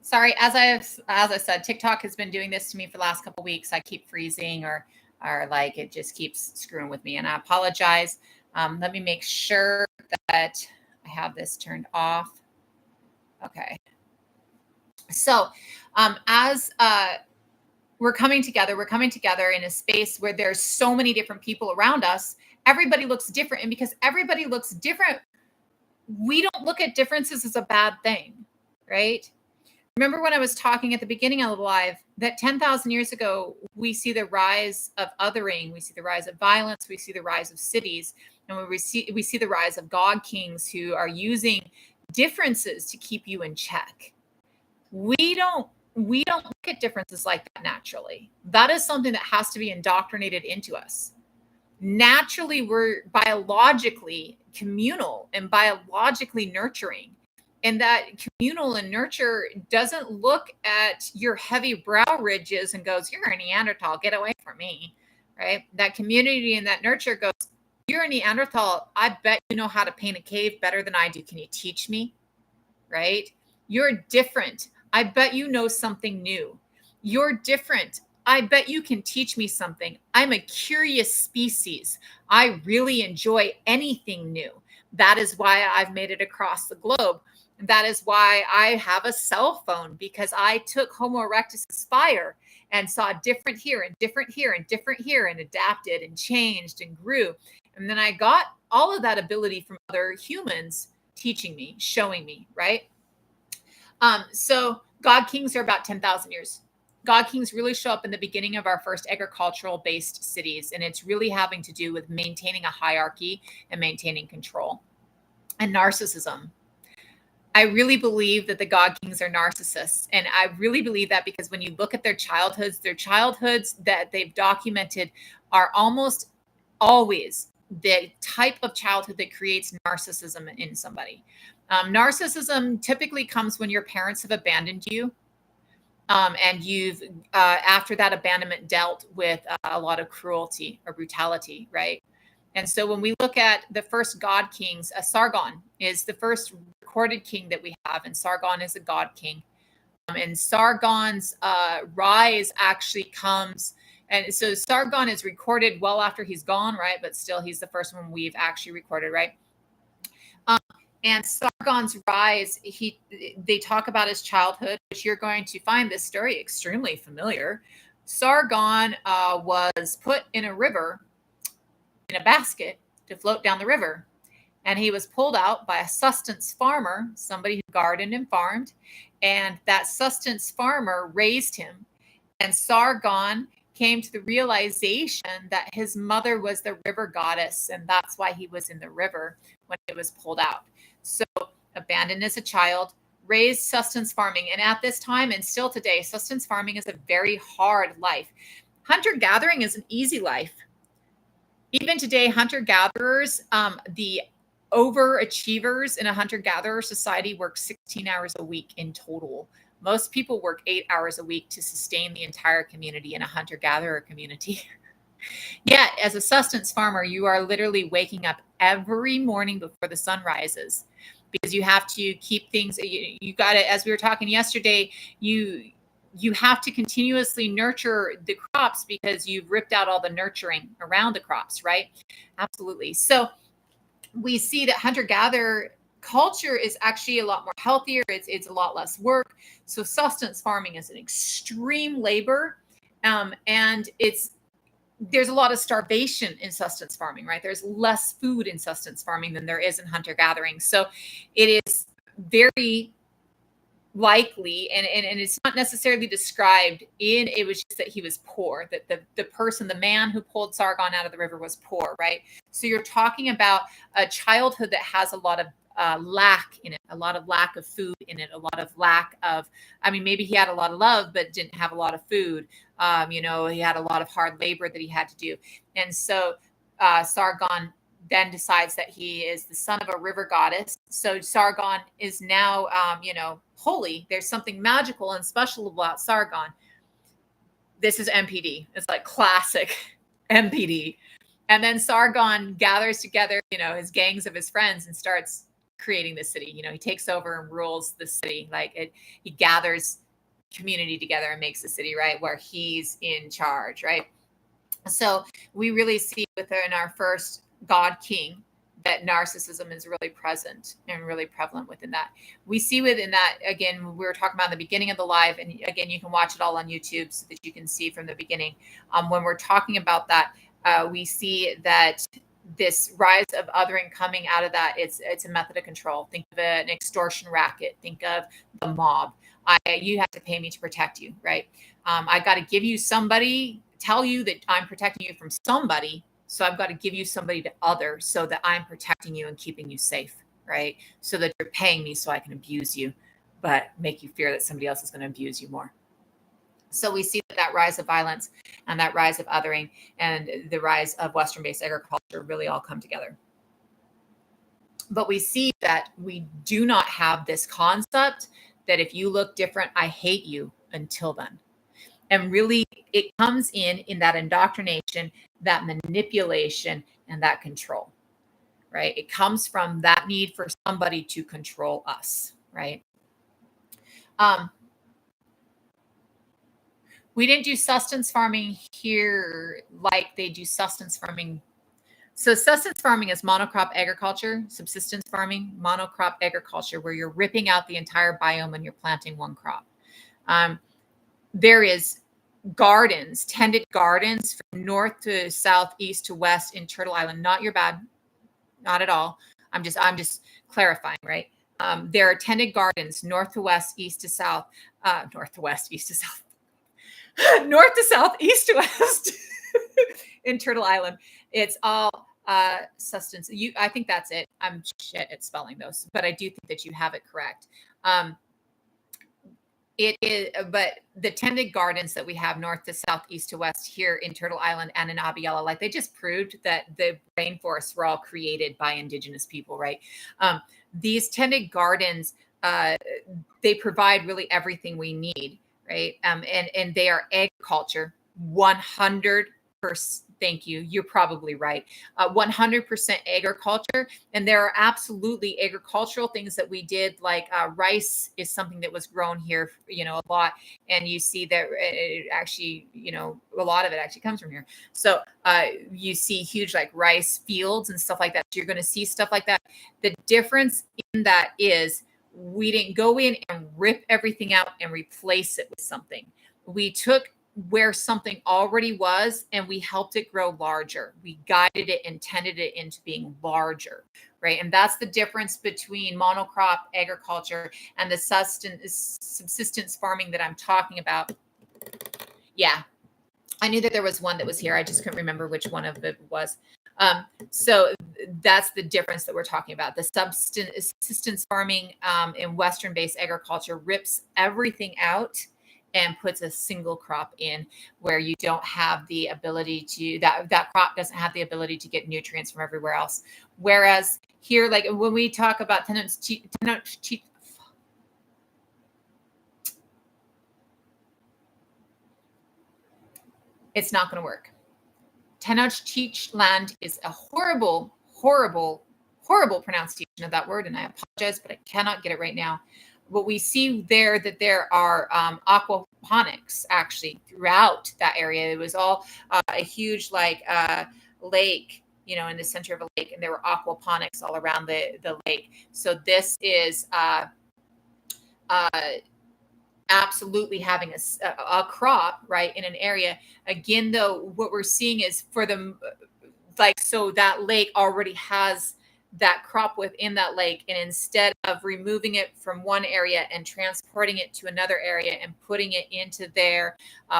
Speaker 1: Sorry, as I said, TikTok has been doing this to me for the last couple of weeks. I keep freezing, or like, it just keeps screwing with me, and I apologize. Let me make sure that I have this turned off. Okay. So as we're coming together in a space where there's so many different people around us. Everybody looks different, and because everybody looks different, we don't look at differences as a bad thing, right? Remember when I was talking at the beginning of the live that 10,000 years ago, we see the rise of othering, we see the rise of violence, we see the rise of cities, and we see the rise of god kings who are using differences to keep you in check. We don't look at differences like that naturally. That is something that has to be indoctrinated into us. Naturally, we're biologically communal and biologically nurturing. And that communal and nurture doesn't look at your heavy brow ridges and goes, "You're a Neanderthal, get away from me." Right? That community and that nurture goes, "You're a Neanderthal. I bet you know how to paint a cave better than I do. Can you teach me?" Right? You're different. I bet you know something new. You're different. I bet you can teach me something. I'm a curious species. I really enjoy anything new. That is why I've made it across the globe. That is why I have a cell phone, because I took Homo erectus Aspire and saw different here and different here and different here and adapted and changed and grew. And then I got all of that ability from other humans teaching me, showing me, right? So God Kings are about 10,000 years. God Kings really show up in the beginning of our first agricultural based cities. And it's really having to do with maintaining a hierarchy and maintaining control. And narcissism. I really believe that the God Kings are narcissists. And I really believe that because when you look at their childhoods that they've documented are almost always the type of childhood that creates narcissism in somebody. Narcissism typically comes when your parents have abandoned you. And you've, after that abandonment, dealt with a lot of cruelty or brutality, right? And so when we look at the first God Kings, Sargon is the first recorded king that we have, and Sargon is a God king. And Sargon's rise actually comes, and so Sargon is recorded well after he's gone, right? But still, he's the first one we've actually recorded, right? And Sargon's rise, they talk about his childhood, which you're going to find this story extremely familiar. Sargon was put in a river, in a basket, to float down the river. And he was pulled out by a sustenance farmer, somebody who gardened and farmed. And that sustenance farmer raised him. And Sargon came to the realization that his mother was the river goddess. And that's why he was in the river when it was pulled out. So abandoned as a child, raised sustenance farming. And at this time, and still today, sustenance farming is a very hard life. Hunter-gathering is an easy life. Even today, hunter-gatherers, the overachievers in a hunter-gatherer society work 16 hours a week in total. Most people work 8 hours a week to sustain the entire community in a hunter-gatherer community. Yet, as a sustenance farmer, you are literally waking up every morning before the sun rises, because you have to keep things, you got to, as we were talking yesterday, you have to continuously nurture the crops because you've ripped out all the nurturing around the crops, right? Absolutely. So we see that hunter-gatherer culture is actually a lot more healthier. It's a lot less work. So sustenance farming is an extreme labor, and there's a lot of starvation in sustenance farming, right? There's less food in sustenance farming than there is in hunter-gathering. So it is very likely, and it's not necessarily described in, it was just that he was poor, that the man who pulled Sargon out of the river was poor, right? So you're talking about a childhood that has a lot of lack in it, a lot of lack of food in it, a lot of lack of, I mean, maybe he had a lot of love, but didn't have a lot of food. He had a lot of hard labor that he had to do. And so Sargon then decides that he is the son of a river goddess. So Sargon is now, holy. There's something magical and special about Sargon. This is MPD. It's like classic MPD. And then Sargon gathers together, his gangs of his friends and starts creating the city. He takes over and rules the city. He gathers community together and makes the city, right, where he's in charge, right? So we really see within our first God King that narcissism is really present and really prevalent within that. We see within that, again, we were talking about in the beginning of the live, and again, you can watch it all on YouTube so that you can see from the beginning. When we're talking about that, we see that this rise of othering coming out of that, it's a method of control. Think of an extortion racket. Think of the mob. You have to pay me to protect you, right? I got to give you somebody, tell you that I'm protecting you from somebody. So I've got to give you somebody to other so that I'm protecting you and keeping you safe, right? So that you're paying me so I can abuse you, but make you fear that somebody else is going to abuse you more. So we see that rise of violence and that rise of othering and the rise of Western-based agriculture really all come together. But we see that we do not have this concept that if you look different, I hate you until then. And really, it comes in that indoctrination, that manipulation, and that control, right? It comes from that need for somebody to control us, right? Um, we didn't do sustenance farming here like they do sustenance farming. So sustenance farming is monocrop agriculture, subsistence farming, monocrop agriculture, where you're ripping out the entire biome and you're planting one crop. There is gardens, tended gardens from north to south, east to west in Turtle Island. Not your bad, not at all. I'm just clarifying, right? There are tended gardens north to west, east to south, north to west, east to south, north to south, east to west in Turtle Island. It's all sustenance. I think that's it. I'm shit at spelling those, but I do think that you have it correct. It is, but the tended gardens that we have north to south, east to west here in Turtle Island and in Abiella, like they just proved that the rainforests were all created by indigenous people, right? These tended gardens, they provide really everything we need, right? And they are agriculture, 100%. Thank you. You're probably right. 100% agriculture. And there are absolutely agricultural things that we did, like rice is something that was grown here, a lot. And you see that it actually, a lot of it actually comes from here. So you see huge like rice fields and stuff like that. So you're going to see stuff like that. The difference in that is we didn't go in and rip everything out and replace it with something. We took where something already was and we helped it grow larger. We guided it and tended it into being larger, right? And that's the difference between monocrop agriculture and the subsistence farming that I'm talking about. Yeah, I knew that there was one that was here. I just couldn't remember which one of it was. So that's the difference that we're talking about. The subsistence farming in Western-based agriculture rips everything out and puts a single crop in where you don't have the ability to, that crop doesn't have the ability to get nutrients from everywhere else. Whereas here, like when we talk about it's not going to work. Tenochtitlan land is a horrible, horrible, horrible pronunciation of that word. And I apologize, but I cannot get it right now. What we see there, that there are aquaponics actually throughout that area. It was all a huge lake, in the center of a lake, and there were aquaponics all around the lake. So this is absolutely having a crop right in an area. Again, though, what we're seeing is for them, so that lake already has that crop within that lake, and instead of removing it from one area and transporting it to another area and putting it into there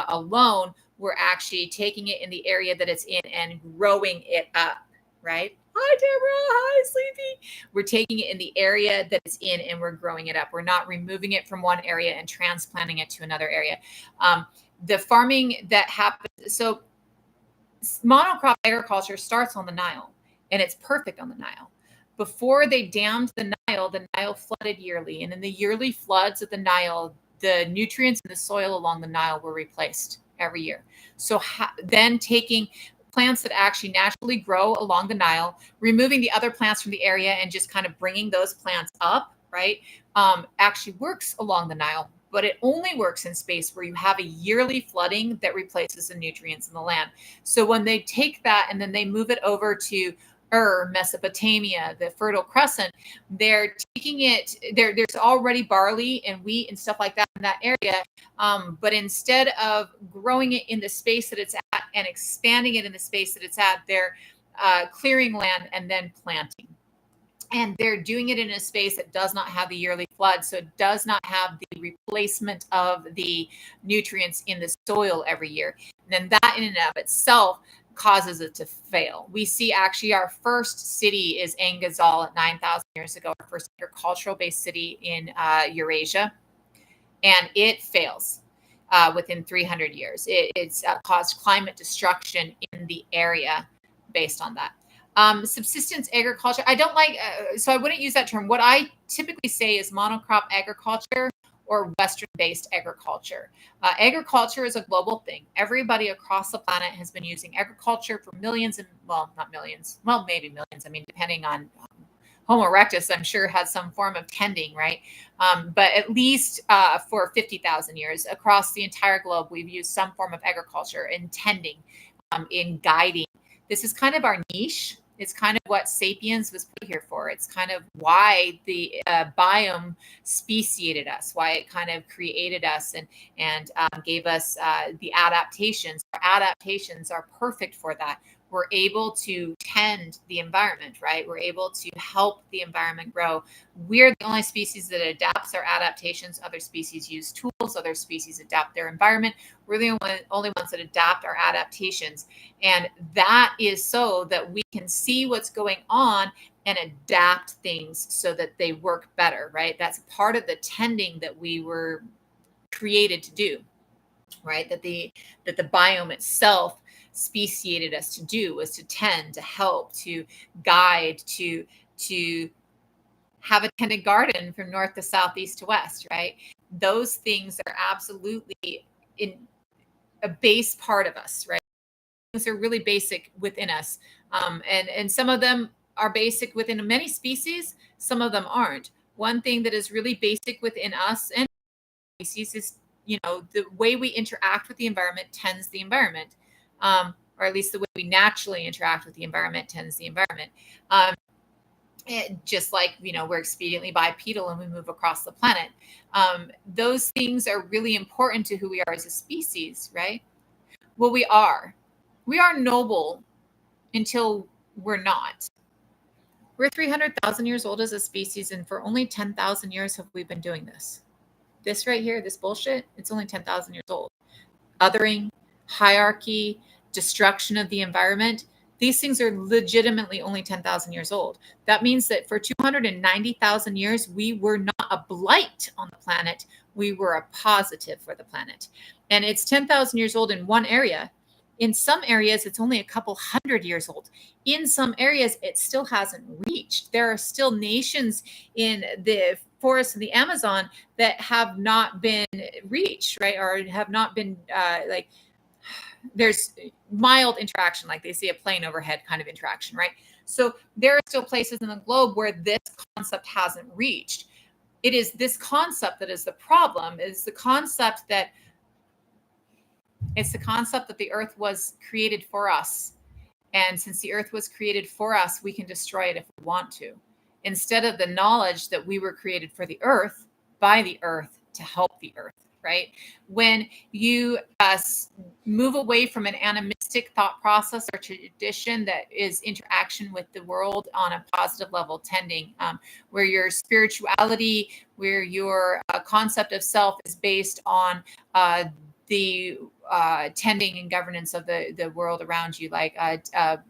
Speaker 1: alone, we're actually taking it in the area that it's in and growing it up, right? Hi, Deborah. Hi, Sleepy. We're taking it in the area that it's in and we're growing it up. We're not removing it from one area and transplanting it to another area. The farming that happens, so monocrop agriculture starts on the Nile, and it's perfect on the Nile. Before they dammed the Nile flooded yearly. And in the yearly floods of the Nile, the nutrients in the soil along the Nile were replaced every year. So then taking plants that actually naturally grow along the Nile, removing the other plants from the area and just kind of bringing those plants up, right, actually works along the Nile. But it only works in space where you have a yearly flooding that replaces the nutrients in the land. So when they take that and then they move it over to Mesopotamia, the Fertile Crescent, they're taking it, there's already barley and wheat and stuff like that in that area. But instead of growing it in the space that it's at and expanding it in the space that it's at, they're clearing land and then planting. And they're doing it in a space that does not have the yearly flood. So it does not have the replacement of the nutrients in the soil every year. And then that in and of itself causes it to fail. We see actually our first city is Angazal at 9,000 years ago, our first agricultural based city in Eurasia, and it fails. within 300 years. It's caused climate destruction in the area based on that. Subsistence agriculture, I don't like, so I wouldn't use that term. What I typically say is monocrop agriculture or Western-based agriculture. Agriculture is a global thing. Everybody across the planet has been using agriculture for millions and, well, not millions, well, maybe millions. I mean, depending on Homo erectus, I'm sure, has some form of tending, right? But at least for 50,000 years across the entire globe, we've used some form of agriculture in tending, in guiding. This is kind of our niche. It's kind of what Sapiens was put here for. It's kind of why the biome speciated us, why it kind of created us and gave us the adaptations. Our adaptations are perfect for that. We're able to tend the environment, right? We're able to help the environment grow. We're the only species that adapts our adaptations. Other species use tools. Other species adapt their environment. We're the only ones that adapt our adaptations. And that is so that we can see what's going on and adapt things so that they work better, right? That's part of the tending that we were created to do, right? That the biome itself speciated us to do, was to tend, to help, to guide, to have a tended garden from north to south, east to west, right? Those things are absolutely in a base part of us, right? Things are really basic within us. And some of them are basic within many species, some of them aren't. One thing that is really basic within us and species is, the way we interact with the environment tends the environment, or at least the way we naturally interact with the environment tends the environment. Just like, we're expediently bipedal and we move across the planet. Those things are really important to who we are as a species, right? Well, we are noble until we're not. We're 300,000 years old as a species, and for only 10,000 years have we been doing this. This right here, this bullshit, it's only 10,000 years old. Othering, hierarchy, destruction of the environment, these things are legitimately only 10,000 years old. That means that for 290,000 years, we were not a blight on the planet. We were a positive for the planet. And it's 10,000 years old in one area. In some areas, it's only a couple hundred years old. In some areas, it still hasn't reached. There are still nations in the forests of the Amazon that have not been reached, right? Or have not been there's mild interaction, like they see a plane overhead kind of interaction, right? So there are still places in the globe where this concept hasn't reached. It is this concept that is the problem, is the concept that the earth was created for us. And since the earth was created for us, we can destroy it if we want to, instead of the knowledge that we were created for the earth, by the earth, to help the earth, right? When you move away from an animistic thought process or tradition that is interaction with the world on a positive level, tending, where your spirituality, where your concept of self is based on the tending and governance of the world around you, like a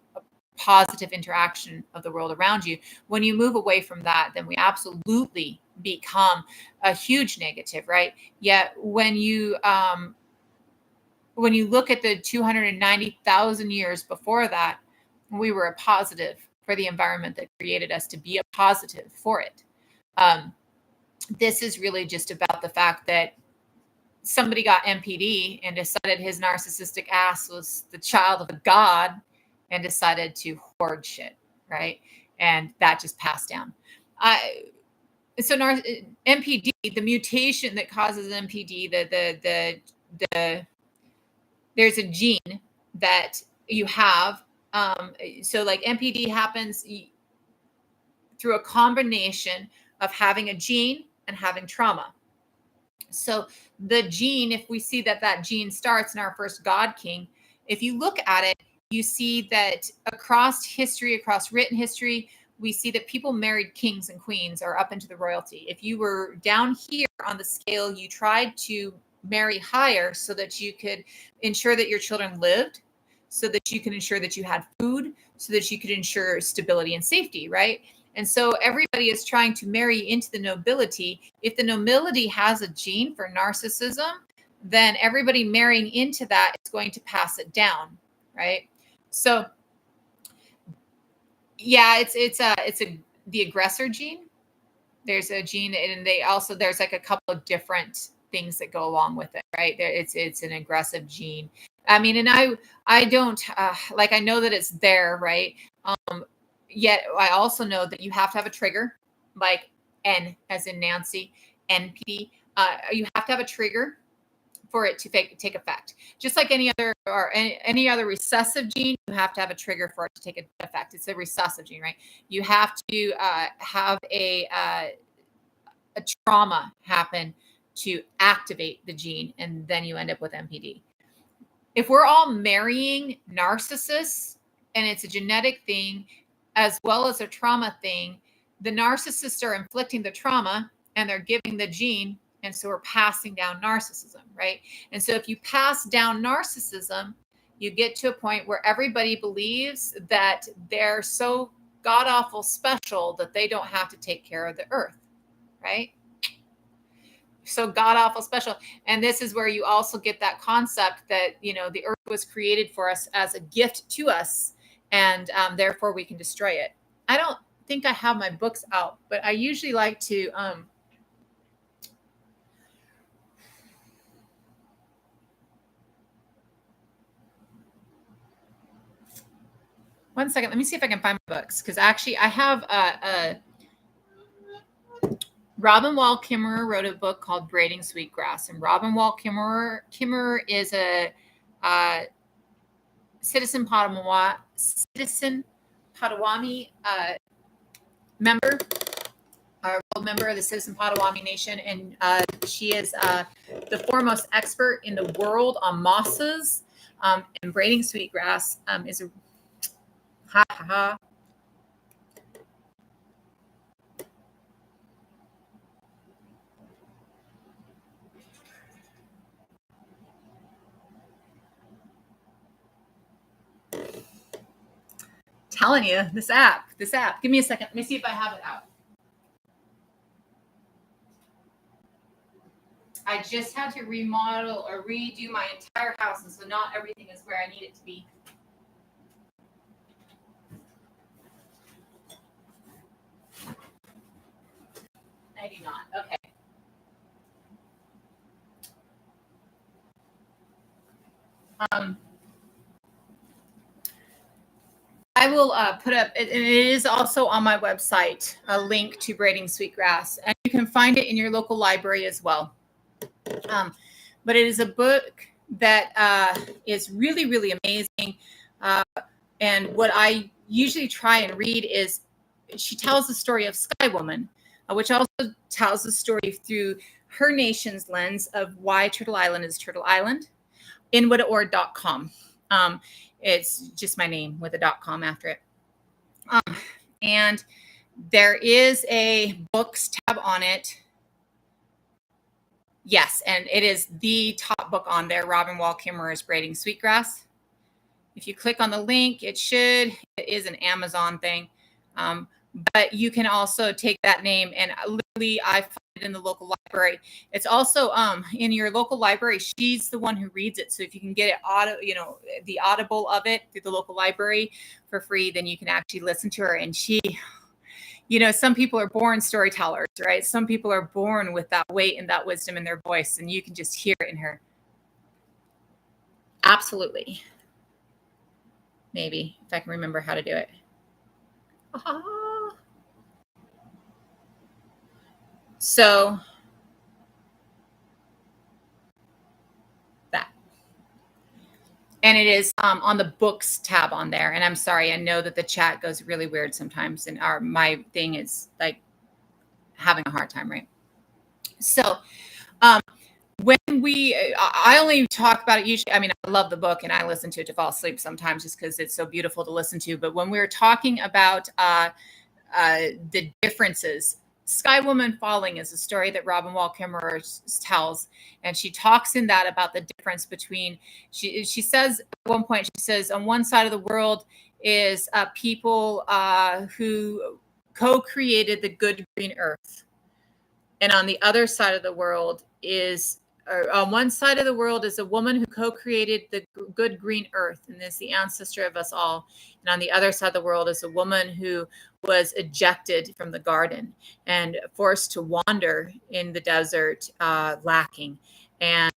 Speaker 1: positive interaction of the world around you. When you move away from that, then we absolutely become a huge negative, right? Yet when you look at the 290,000 years before that, we were a positive for the environment that created us to be a positive for it. This is really just about the fact that somebody got MPD and decided his narcissistic ass was the child of a god and decided to hoard shit, right? And that just passed down. MPD, the mutation that causes MPD, there's a gene that you have. So like MPD happens through a combination of having a gene and having trauma. So the gene, if we see that gene starts in our first God King, if you look at it, you see that across history, across written history, we see that people married kings and queens or up into the royalty. If you were down here on the scale, you tried to marry higher so that you could ensure that your children lived, so that you can ensure that you had food, so that you could ensure stability and safety, right? And so everybody is trying to marry into the nobility. If the nobility has a gene for narcissism, then everybody marrying into that is going to pass it down, right? So yeah, it's the aggressor gene. There's a gene, and there's like a couple of different things that go along with it, right? It's an aggressive gene. I mean, and I don't like, I know that it's there, right? Yet I also know that you have to have a trigger, like N as in Nancy, NPD. You have to have a trigger for it to take effect. Just like any other recessive gene, you have to have a trigger for it to take effect. It's a recessive gene, right? You have to have a trauma happen to activate the gene, and then you end up with MPD. If we're all marrying narcissists and it's a genetic thing as well as a trauma thing, the narcissists are inflicting the trauma and they're giving the gene. And so we're passing down narcissism, right? And so if you pass down narcissism, you get to a point where everybody believes that they're so god awful special that they don't have to take care of the earth, right? So god awful special. And this is where you also get that concept that, the earth was created for us as a gift to us, and therefore we can destroy it. I don't think I have my books out, but I usually like to one second, let me see if I can find my books, because actually I have Robin Wall Kimmerer wrote a book called Braiding Sweetgrass, and Robin Wall Kimmerer is a citizen Potawatomi member, a member of the Citizen Potawatomi Nation, and she is the foremost expert in the world on mosses. And braiding sweetgrass is a telling you, this app. Give me a second. Let me see if I have it out. I just had to remodel or redo my entire house, and so not everything is where I need it to be. I do not. Okay. I will put up, and it is also on my website, a link to Braiding Sweetgrass, and you can find it in your local library as well. But it is a book that is really, really amazing. And what I usually try and read is, she tells the story of Sky Woman, which also tells the story through her nation's lens of why Turtle Island is Turtle Island, in widdaord.com. It's just my name with a .com after it. And there is a books tab on it. Yes, and it is the top book on there, Robin Wall Kimmerer's Braiding Sweetgrass. If you click on the link, it is an Amazon thing. But you can also take that name, and literally I find it in the local library. It's also in your local library. She's the one who reads it. So if you can get it the audible of it through the local library for free, then you can actually listen to her. And she, some people are born storytellers, right? Some people are born with that weight and that wisdom in their voice, and you can just hear it in her. Absolutely. Maybe if I can remember how to do it. So that, and it is on the books tab on there. And I'm sorry, I know that the chat goes really weird sometimes, and my thing is like having a hard time, right? So when I only talk about it usually, I mean, I love the book and I listen to it to fall asleep sometimes just because it's so beautiful to listen to. But when we were talking about the differences, Sky Woman Falling is a story that Robin Wall Kimmerer tells. And she talks in that about the difference between, she says at one point, she says, on one side of the world is people who co-created the good green earth. And on the other side of the world is on one side of the world is a woman who co-created the good green earth and is the ancestor of us all. And on the other side of the world is a woman who was ejected from the garden and forced to wander in the desert, lacking. And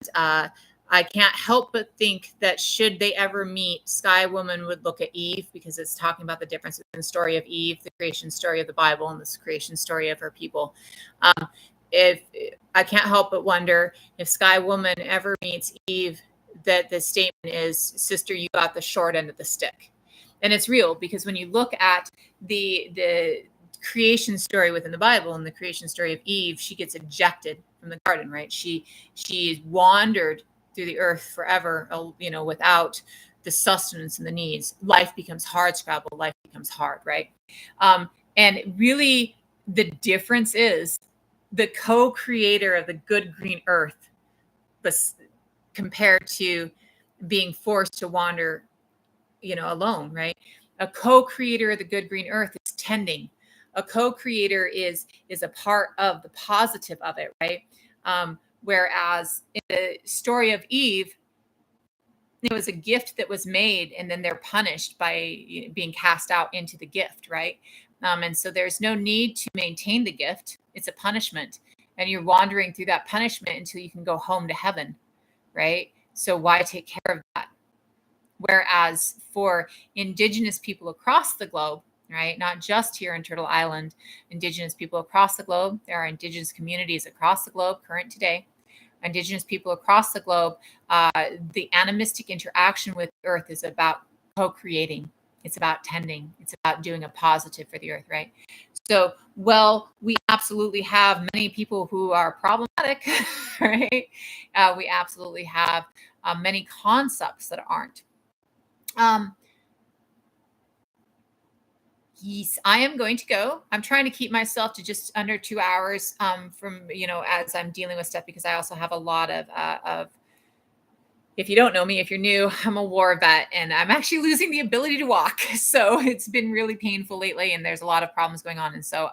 Speaker 1: I can't help but think that should they ever meet, Sky Woman would look at Eve, because it's talking about the difference between the story of Eve, the creation story of the Bible, and the creation story of her people. If I can't help but wonder if Sky Woman ever meets Eve, that the statement is, sister, you got the short end of the stick. And it's real, because when you look at the creation story within the Bible and the creation story of Eve, she gets ejected from the garden, right? She wandered through the earth forever, without the sustenance and the needs. Life becomes hard, Scrabble. Life becomes hard, right? And really, the difference is the co-creator of the good green earth, compared to being forced to wander, alone, right? A co-creator of the good green earth is tending. A co-creator is a part of the positive of it, right? Whereas in the story of Eve, it was a gift that was made, and then they're punished by being cast out into the gift, right? And so there's no need to maintain the gift. It's a punishment, and you're wandering through that punishment until you can go home to heaven, right? So why take care of that? Whereas for Indigenous people across the globe, right, not just here in Turtle Island, Indigenous people across the globe, there are Indigenous communities across the globe, current today, Indigenous people across the globe, the animistic interaction with the earth is about co-creating. It's about tending. It's about doing a positive for the earth, right? So, well, we absolutely have many people who are problematic, right? We absolutely have many concepts that aren't. Yes, I am going to go. I'm trying to keep myself to just under 2 hours from, as I'm dealing with stuff, because I also have a lot of, if you don't know me, if you're new, I'm a war vet, and I'm actually losing the ability to walk. So it's been really painful lately, and there's a lot of problems going on. And so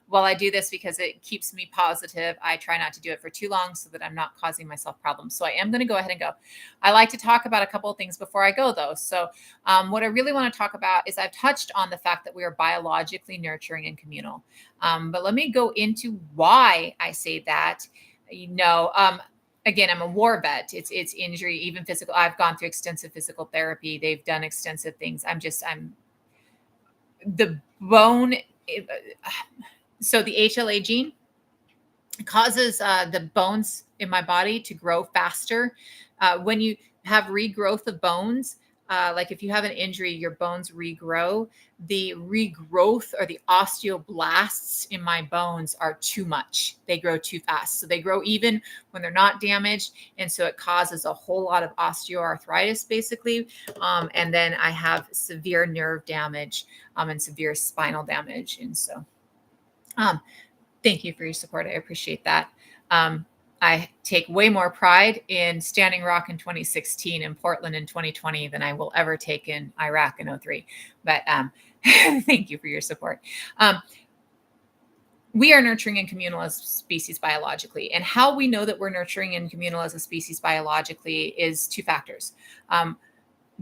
Speaker 1: while I do this because it keeps me positive, I try not to do it for too long so that I'm not causing myself problems. So I am going to go ahead and go. I like to talk about a couple of things before I go, though. So what I really want to talk about is, I've touched on the fact that we are biologically nurturing and communal. But let me go into why I say that. Again, I'm a war vet. It's injury, even physical. I've gone through extensive physical therapy. They've done extensive things. I'm the bone. So the HLA gene causes the bones in my body to grow faster. When you have regrowth of bones, like if you have an injury, your bones regrow. The regrowth, or the osteoblasts in my bones, are too much. They grow too fast. So they grow even when they're not damaged. And so it causes a whole lot of osteoarthritis, basically. And then I have severe nerve damage and severe spinal damage. And so thank you for your support. I appreciate that. I take way more pride in Standing Rock in 2016 and Portland in 2020 than I will ever take in Iraq in 2003. But thank you for your support. We are nurturing and communal as a species biologically. And how we know that we're nurturing and communal as a species biologically is two factors.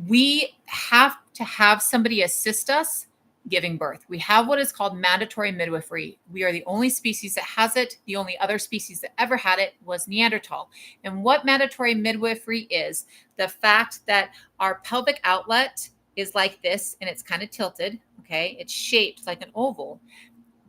Speaker 1: We have to have somebody assist us giving birth. We have what is called mandatory midwifery. We are the only species that has it. The only other species that ever had it was Neanderthal. And what mandatory midwifery is, the fact that our pelvic outlet is like this, and it's kind of tilted, okay? It's shaped like an oval.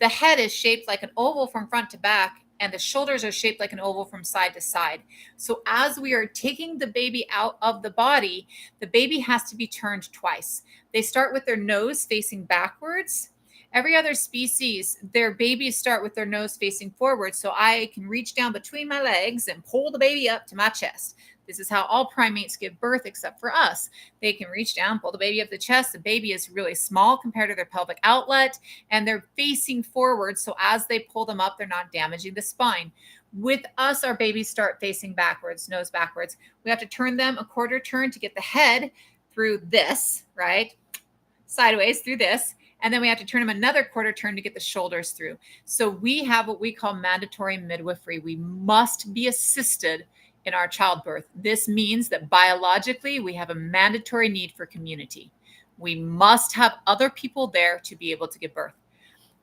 Speaker 1: The head is shaped like an oval from front to back, and the shoulders are shaped like an oval from side to side. So as we are taking the baby out of the body, the baby has to be turned twice. They start with their nose facing backwards. Every other species, their babies start with their nose facing forward. So I can reach down between my legs and pull the baby up to my chest. This is how all primates give birth, except for us. They can reach down, pull the baby up the chest. The baby is really small compared to their pelvic outlet, and they're facing forward. So as they pull them up, they're not damaging the spine. With us, our babies start facing backwards, nose backwards. We have to turn them a quarter turn to get the head through this, right? Sideways through this. And then we have to turn them another quarter turn to get the shoulders through. So we have what we call mandatory midwifery. We must be assisted in our childbirth. This means that biologically we have a mandatory need for community. We must have other people there to be able to give birth.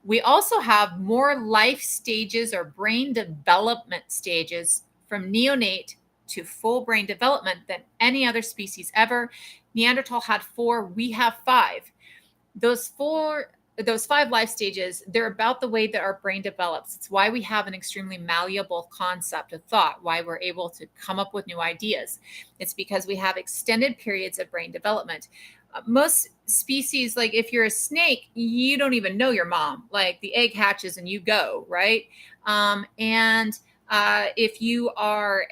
Speaker 1: We also have more life stages or brain development stages from neonate to full brain development than any other species ever. Neanderthal had 4, we have 5. Those 5 life stages, they're about the way that our brain develops. It's why we have an extremely malleable concept of thought, why we're able to come up with new ideas. It's because we have extended periods of brain development. Most species, like if you're a snake, you don't even know your mom. Like the egg hatches and you go, right? And if you are,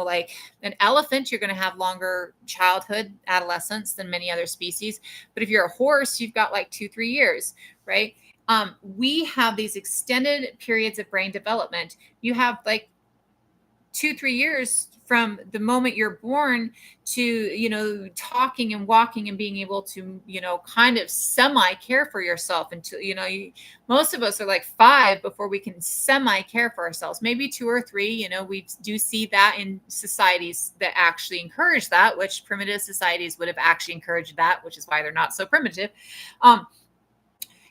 Speaker 1: like an elephant, you're going to have longer childhood, adolescence than many other species. But if you're a horse, you've got like 2-3 years, right? We have these extended periods of brain development. You have like 2-3 years from the moment you're born to talking and walking and being able to kind of semi care for yourself until most of us are like 5 before we can semi care for ourselves, maybe 2 or 3. We do see that in societies that actually encourage that, which primitive societies would have actually encouraged that, which is why they're not so primitive.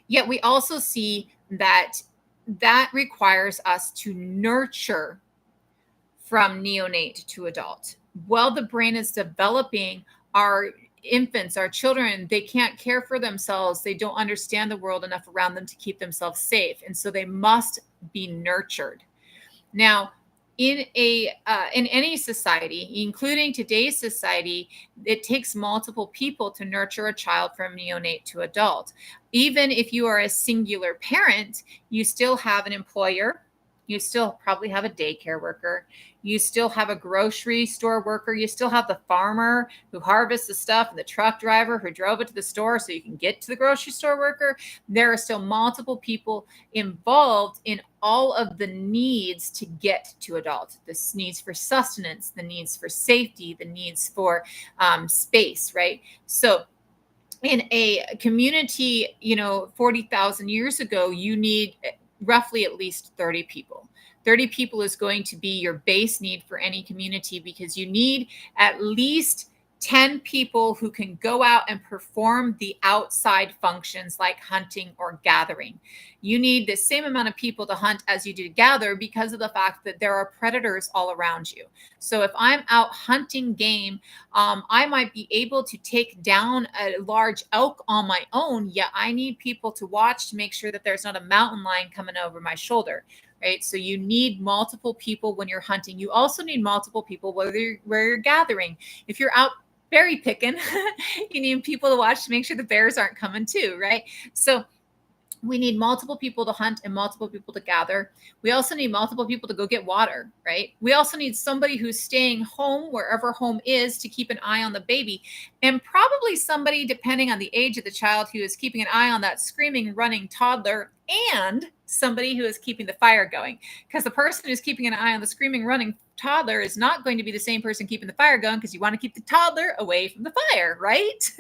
Speaker 1: Yet we also see that requires us to nurture from neonate to adult. While the brain is developing, our infants, our children, they can't care for themselves. They don't understand the world enough around them to keep themselves safe. And so they must be nurtured. Now, in any society, including today's society, it takes multiple people to nurture a child from neonate to adult. Even if you are a singular parent, you still have an employer. You still probably have a daycare worker. You still have a grocery store worker. You still have the farmer who harvests the stuff and the truck driver who drove it to the store so you can get to the grocery store worker. There are still multiple people involved in all of the needs to get to adult. The needs for sustenance, the needs for safety, the needs for space, right? So in a community, 40,000 years ago, you need roughly at least 30 people. 30 people is going to be your base need for any community, because you need at least 10 people who can go out and perform the outside functions like hunting or gathering. You need the same amount of people to hunt as you do to gather, because of the fact that there are predators all around you. So if I'm out hunting game, I might be able to take down a large elk on my own, yet I need people to watch to make sure that there's not a mountain lion coming over my shoulder. Right. So you need multiple people when you're hunting. You also need multiple people where you're gathering. If you're out berry picking, you need people to watch to make sure the bears aren't coming too. Right. So we need multiple people to hunt and multiple people to gather. We also need multiple people to go get water, right? We also need somebody who's staying home, wherever home is, to keep an eye on the baby. And probably somebody, depending on the age of the child, who is keeping an eye on that screaming, running toddler, and somebody who is keeping the fire going. Because the person who's keeping an eye on the screaming, running toddler is not going to be the same person keeping the fire going, because you want to keep the toddler away from the fire, right?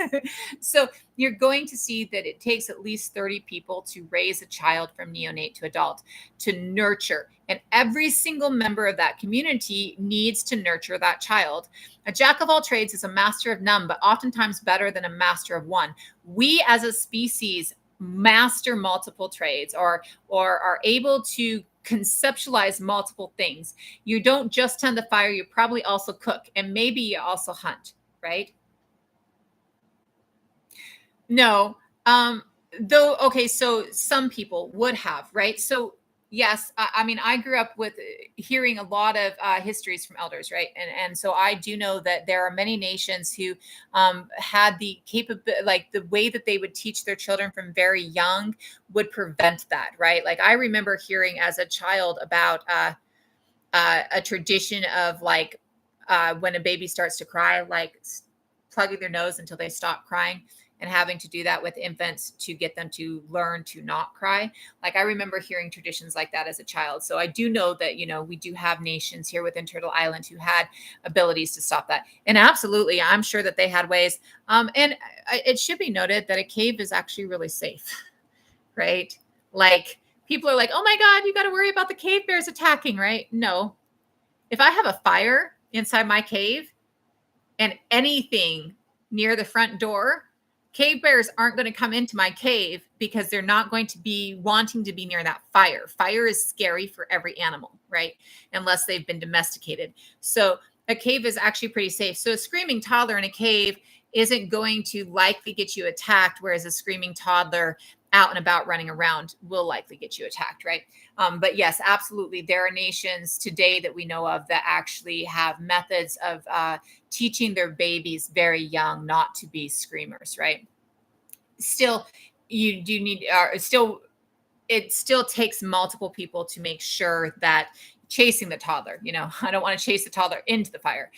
Speaker 1: So you're going to see that it takes at least 30 people to raise a child from neonate to adult, to nurture. And every single member of that community needs to nurture that child. A jack of all trades is a master of none, but oftentimes better than a master of one. We as a species master multiple trades, or are able to conceptualize multiple things. You don't just tend the fire, you probably also cook, and maybe you also hunt, right? No. Though, okay, so some people would have, right? So yes, I mean, I grew up with hearing a lot of histories from elders, right? And so I do know that there are many nations who had the capability, like the way that they would teach their children from very young would prevent that, right? Like I remember hearing as a child about a tradition of like when a baby starts to cry, like plugging their nose until they stop crying, and having to do that with infants to get them to learn to not cry. Like I remember hearing traditions like that as a child. So I do know that, we do have nations here within Turtle Island who had abilities to stop that. And absolutely, I'm sure that they had ways. And it should be noted that a cave is actually really safe, right? Like people are like, oh my God, you got to worry about the cave bears attacking, right? No. If I have a fire inside my cave and anything near the front door, cave bears aren't going to come into my cave because they're not going to be wanting to be near that fire. Fire is scary for every animal, right? Unless they've been domesticated. So a cave is actually pretty safe. So a screaming toddler in a cave isn't going to likely get you attacked, whereas a screaming toddler out and about running around will likely get you attacked, right? But yes, absolutely. There are nations today that we know of that actually have methods of teaching their babies very young not to be screamers, right? Still, you do need, it still takes multiple people to make sure that chasing the toddler, I don't want to chase the toddler into the fire.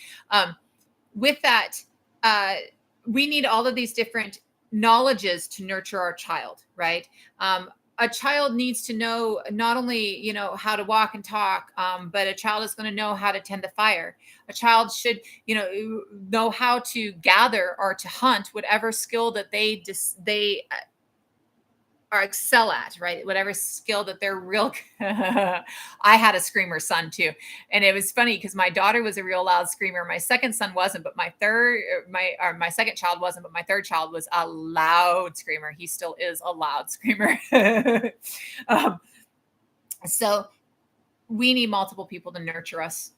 Speaker 1: With that, uh, we need all of these different knowledges to nurture our child, right? A child needs to know not only how to walk and talk, but a child is going to know how to tend the fire. A child should know how to gather or to hunt, whatever skill that they are excel at, right? Whatever skill that they're real. I had a screamer son too. And it was funny because my daughter was a real loud screamer. My second son wasn't, but my second child wasn't, but my third child was a loud screamer. He still is a loud screamer. um, so we need multiple people to nurture us.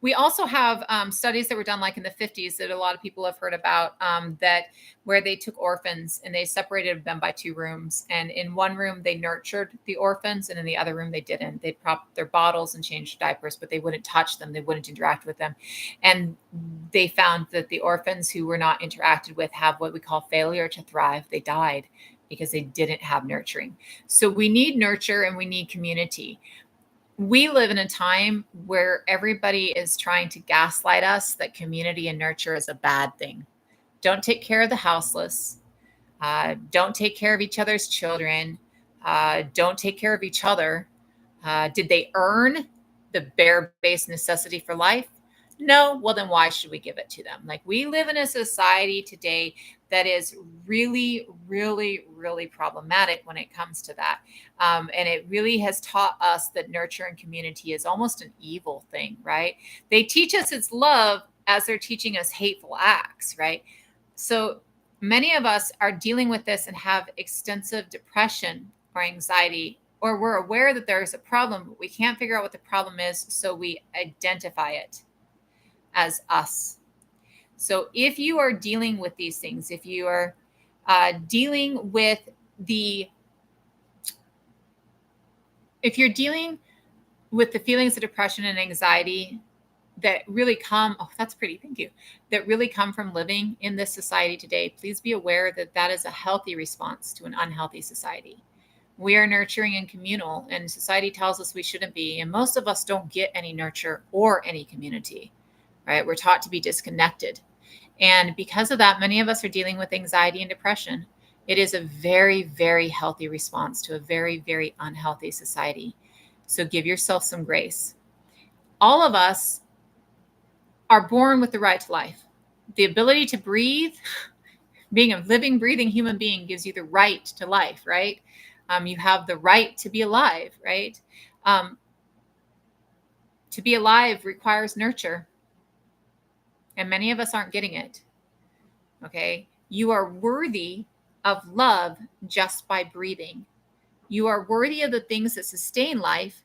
Speaker 1: We also have studies that were done like in the 50s that a lot of people have heard about, that where they took orphans and they separated them by 2 rooms. And in one room, they nurtured the orphans, and in the other room, they didn't. They'd prop their bottles and change diapers, but they wouldn't touch them. They wouldn't interact with them. And they found that the orphans who were not interacted with have what we call failure to thrive. They died because they didn't have nurturing. So we need nurture and we need community. We live in a time where everybody is trying to gaslight us that community and nurture is a bad thing. Don't take care of the houseless. Don't take care of each other's children. Don't take care of each other. Did they earn the bare base necessity for life? No. Well, then why should we give it to them? Like, we live in a society today that is really, really, really problematic when it comes to that. And it really has taught us that nurture and community is almost an evil thing, right? They teach us it's love as they're teaching us hateful acts, right? So many of us are dealing with this and have extensive depression or anxiety, or we're aware that there's a problem, but we can't figure out what the problem is. So we identify it as us. So if you are dealing with these things, if you are dealing with if you're dealing with the feelings of depression and anxiety that really come, oh, that's pretty, thank you, that really come from living in this society today, please be aware that that is a healthy response to an unhealthy society. We are nurturing and communal, and society tells us we shouldn't be. And most of us don't get any nurture or any community, right? We're taught to be disconnected. And because of that, many of us are dealing with anxiety and depression. It is a very, very healthy response to a very, very unhealthy society. So give yourself some grace. All of us are born with the right to life. The ability to breathe, being a living, breathing human being gives you the right to life, right? You have the right to be alive, right? To be alive requires nurture. And many of us aren't getting it. Okay. You are worthy of love just by breathing. You are worthy of the things that sustain life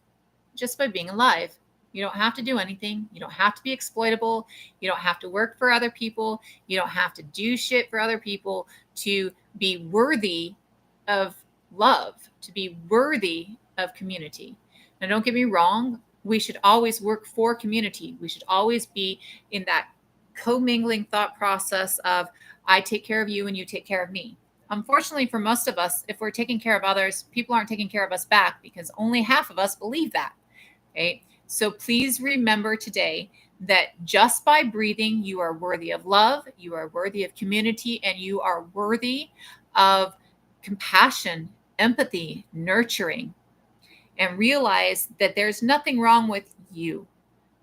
Speaker 1: just by being alive. You don't have to do anything. You don't have to be exploitable. You don't have to work for other people. You don't have to do shit for other people to be worthy of love, to be worthy of community. Now, don't get me wrong. We should always work for community. We should always be in that commingling thought process of I take care of you and you take care of me. Unfortunately, for most of us, if we're taking care of others, people aren't taking care of us back because only half of us believe that. Okay. So please remember today that just by breathing, you are worthy of love, you are worthy of community, and you are worthy of compassion, empathy, nurturing, and realize that there's nothing wrong with you.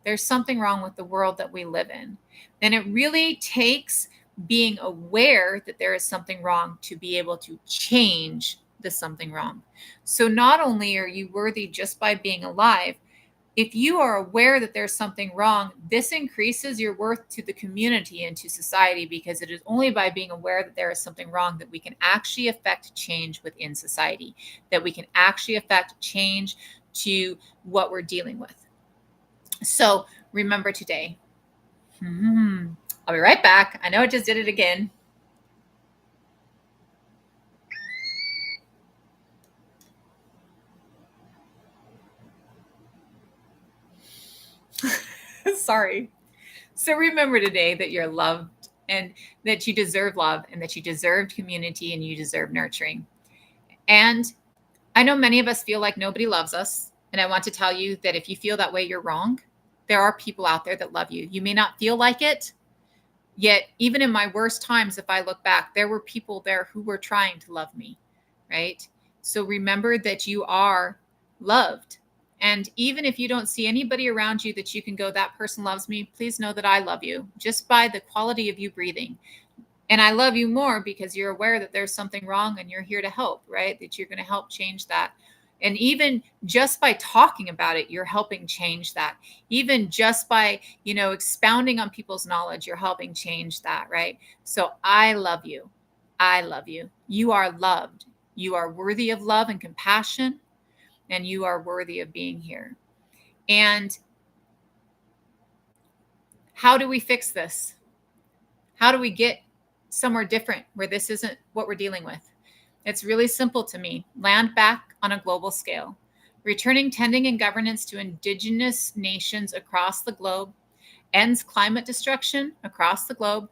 Speaker 1: There's something wrong with the world that we live in. And it really takes being aware that there is something wrong to be able to change the something wrong. So not only are you worthy just by being alive, if you are aware that there's something wrong, this increases your worth to the community and to society, because it is only by being aware that there is something wrong that we can actually affect change within society, that we can actually affect change to what we're dealing with. So remember today. I'll be right back. I know I just did it again. Sorry. So remember today that you're loved and that you deserve love and that you deserve community and you deserve nurturing. And I know many of us feel like nobody loves us. And I want to tell you that if you feel that way, you're wrong. There are people out there that love you. You may not feel like it, yet even in my worst times, if I look back, there were people there who were trying to love me, right? So remember that you are loved. And even if you don't see anybody around you that you can go, that person loves me, please know that I love you just by the quality of you breathing. And I love you more because you're aware that there's something wrong and you're here to help, right? That you're going to help change that. And even just by talking about it, you're helping change that. Even just by, expounding on people's knowledge, you're helping change that, right? So I love you. I love you. You are loved. You are worthy of love and compassion, and you are worthy of being here. And how do we fix this? How do we get somewhere different where this isn't what we're dealing with? It's really simple to me. Land back on a global scale. Returning tending and governance to indigenous nations across the globe ends climate destruction across the globe,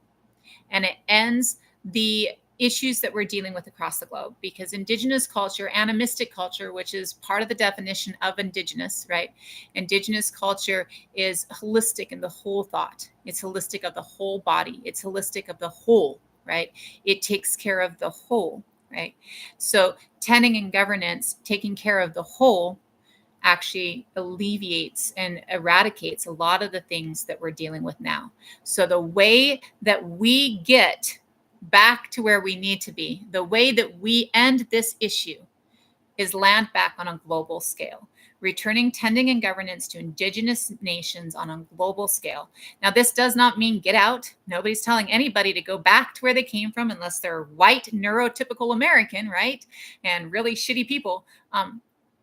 Speaker 1: and it ends the issues that we're dealing with across the globe, because indigenous culture, animistic culture, which is part of the definition of indigenous, right? Indigenous culture is holistic in the whole thought. It's holistic of the whole body. It's holistic of the whole, right? It takes care of the whole, right? So tending and governance, taking care of the whole, actually alleviates and eradicates a lot of the things that we're dealing with now. So the way that we get back to where we need to be, the way that we end this issue, is land back on a global scale, returning tending and governance to indigenous nations on a global scale. Now, this does not mean get out. Nobody's telling anybody to go back to where they came from unless they're white, neurotypical American, right? And really shitty people.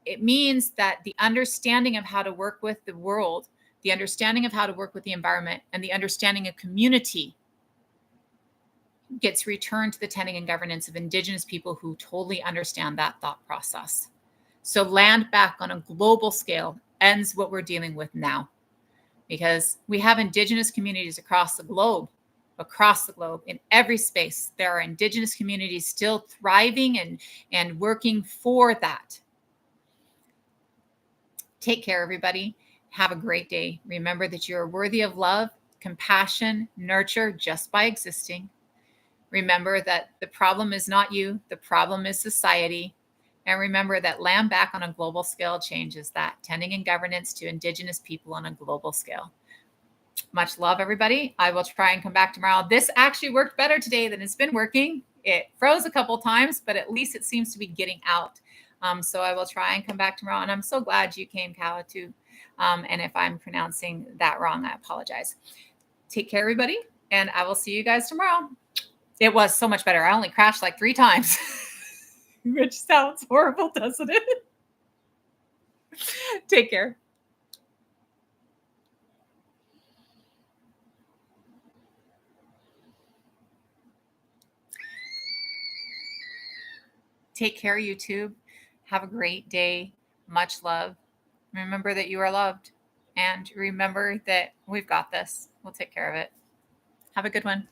Speaker 1: It means that the understanding of how to work with the world, the understanding of how to work with the environment, and the understanding of community gets returned to the tending and governance of indigenous people who totally understand that thought process. So land back on a global scale ends what we're dealing with now, because we have indigenous communities across the globe, in every space. There are indigenous communities still thriving and working for that. Take care, everybody. Have a great day. Remember that you are worthy of love, compassion, nurture just by existing. Remember that the problem is not you, the problem is society. And remember that land back on a global scale changes that, tending and governance to indigenous people on a global scale. Much love, everybody. I will try and come back tomorrow. This actually worked better today than it's been working. It froze a couple times, but at least it seems to be getting out. So I will try and come back tomorrow. And I'm so glad you came, Kawa, too. And if I'm pronouncing that wrong, I apologize. Take care, everybody. And I will see you guys tomorrow. It was so much better. I only crashed like 3 times, which sounds horrible, doesn't it? Take care. Take care, YouTube. Have a great day. Much love. Remember that you are loved. And remember that we've got this. We'll take care of it. Have a good one.